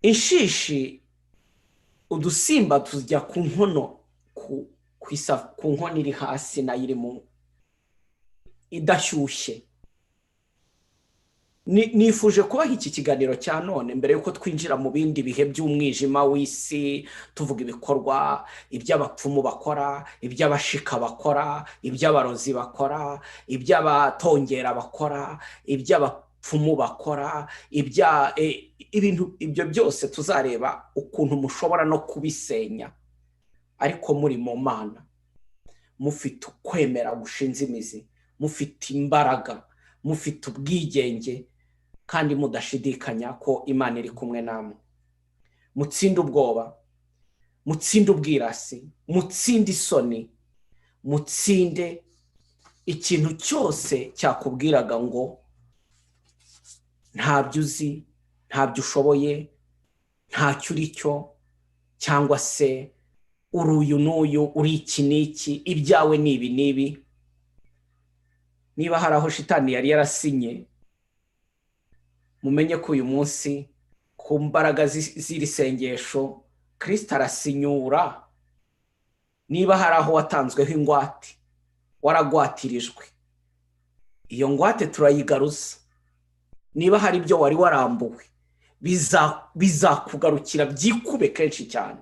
Inshishi, udusimba tujya ku nkono, ku nkono iri hasi nayo irimo idashyushye. Nifuje kubaha iki kiganiro cya none mbere yuko twinjira mu bindi bihe by'umwijima w'isi, tuvuga ibikorwa iby'abapfumu bakora, iby'abashika bakora, iby'abarozi bakora, iby'abatongera bakora, iby'abapfumu bakora, ibintu ibyo byose tuzareba ukuntu mushobora no kubisenya. Ariko muri mu Mana, mufite ukwemera gushinze imizi, mufite imbaraga, mufite ubwigenge, kandi mudashidikanya ko Imana iri kumwe namwe. Mutsinde ubwoba, mutsinde ubwirasi, mutsinde isoni, mutsinde ikintu cyose cyakubwiraga ngo ntabyo uzi, ntabyo ushoboye, ntacyo uri cyo, cyangwa se uri uyu n'uyu, uri iki n'iki, ibyawe ni ibi n'ibi. Niba hari aho shitani yari yarasinye, mumenye ko uyu munsi ku mbaraga z'iri sengesho Kristo arasinyura. Niba hari aho watanzweho ingwate, waragwatirijwe, iyo ngwate turayigaruza. Niba hari ibyo wari warambuwe, bizakugarukira byikube kenshi cyane.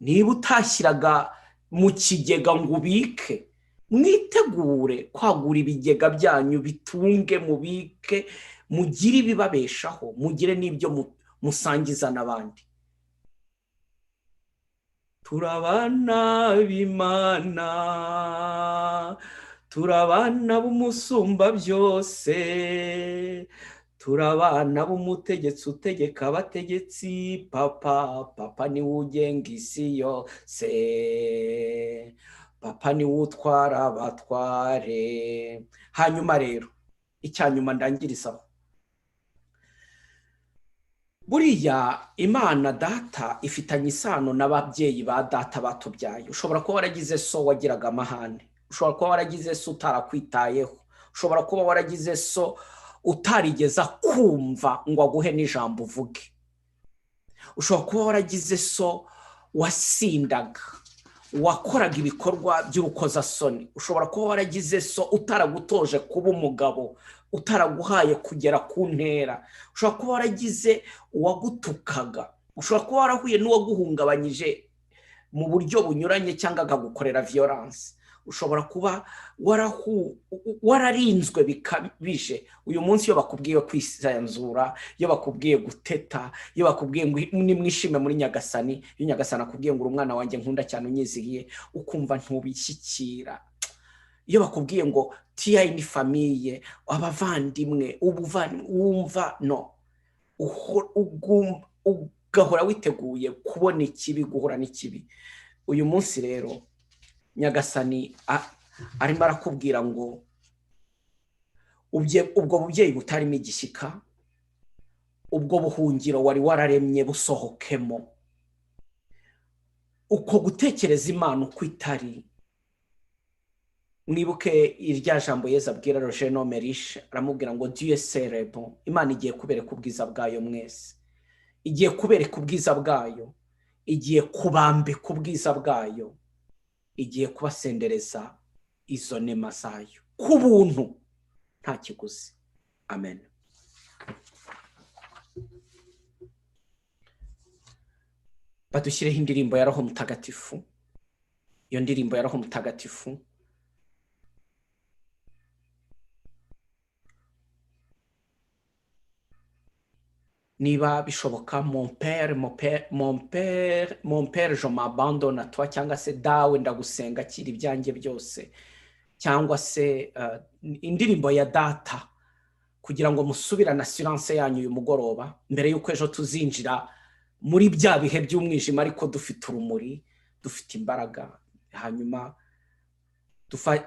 Niba utashyiraga mu kigega ngo ubike, mwitegure kwagura ibigega byanyu, bitunge, mubike, mugire ibibabeshaho, mugire n'ibyo musangiza n'abandi. Turabana b'Imana, turabana b'umusumba byose, turabana b'umutegetsi utegeka abategetsi, papa niwe ugenga isi yose. papa niwe utwara abatware. Hanyuma rero icyanyuma ndangirizaho, buriya Imana data ifitanye isano n'ababyeyi ba data batubyaye. Ushobora kuba waragize so wagiraga amahane, ushobora kuba waragize so utarakwitayeho, ushobora kuba waragize so utarigeza kumva ngo aguhe n'ijambo uvuge, ushobora kuba waragize so wasindaga, wakoraga ibikorwa by'urukozasoni, ushobora kuba waragize so utaragutoje kuba umugabo, utaraguhaye kugera ku ntera, ushobora kuba waragize uwagutukaga, ushobora kuba warahuye n'uwaguhungabanyije mu buryo bunyuranye cyangwa akagukorera violence, ushobora kuba wararinzwe bikabije. Uyu munsi iyo bakubwiye kwisanzura, iyo bakubwiye guteta, iyo bakubwiye ngo nimwishime muri Nyagasani, iyo Nyagasani akubwiye ngo uri umwana wanjye nkunda cyane unyizihiye, ukumva ntubishyikira. Iyo bakubwiye ngo tiya ni famiye, abavandimwe, ubuvandimwe, wumva no, ugahora witeguye kubona ikibi, guhura n'ikibi. Uyu munsi rero Nyagasani arimo arakubwira ngo ubwo bubyeyi butarimo igishyika, ubwo buhungiro wari wararemye busohokemo. Uko gutekereza Imana uko itari. Mwibuke irya jambo Yesu abwira Roger Nomerishe, aramubwira ngo Dieu sera bon. Imana igiye kubereka ubwiza bwayo mwese, igiye kubereka ubwiza bwayo, igiye kubambika ubwiza bwayo, igiye kubasendereza izo nema zayo ku buntu nta kiguzi. Amen. Badushyireho indirimbo ya Roho Mutagatifu. Iyo ndirimbo ya Roho Mutagatifu niba bishoboka, mon père je m'abandonne à toi, cyangwa se dawe ndagusenga kiri ibyanjye byose, cyangwa se indirimbo ya data, kugira ngo musubirane assurance yanyu uyu mugoroba, mbere y'uko ejo tuzinjira muri bya bihe by'umwijima, ariko dufite urumuri, dufite imbaraga. Hanyuma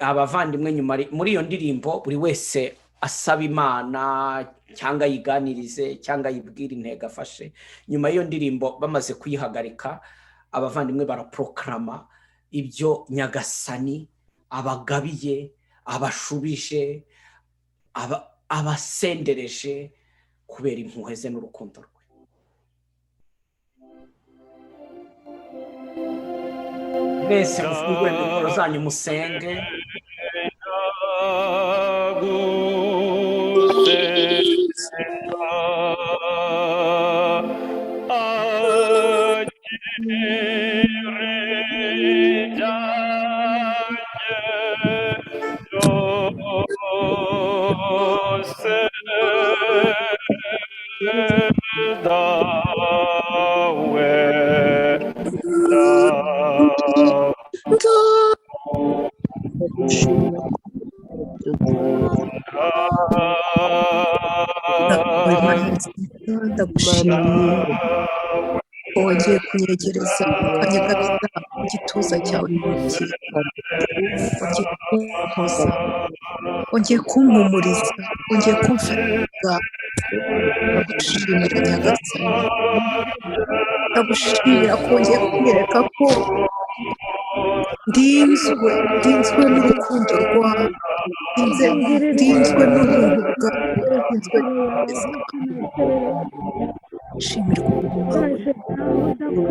abavandimwe nyuma muri iyo ndirimbo buri wese asaba Imana cyangwa yiganirize cyangwa yibwira intego afashe. Nyuma y'iyo ndirimbo bamaze kuyihagarika, abavandimwe baraproklama ibyo Nyagasani abagabiye, abashubije, abasendereje kubera impuhwe ze n'urukundo rwe. Mwese mufungure mikoro zanyu musenge. Ndagushimiye wongeye kunyegereza ukanyegamiza mu gituza cyawe wongeye kumpoza, wongeye kumpumuriza, wongeye kumfasha. Ndagushimira Nyagasani, ndagushimira ko wongeye kunyereka ko ndinzwe n'urukundo rwawe, ndinzwe n'ubuntu bwawe, ndinzwe n'ubwiza bwawe. Shimirwa wawe,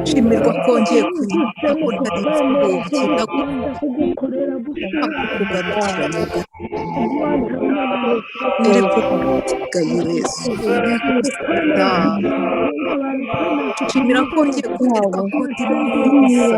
shimirwa ko wongeye kunyereka ko ntari imfubyi, ndakugarukira nereko kugaye Yesu, shimira ko wongeye kunyereka ko ndi mwiza,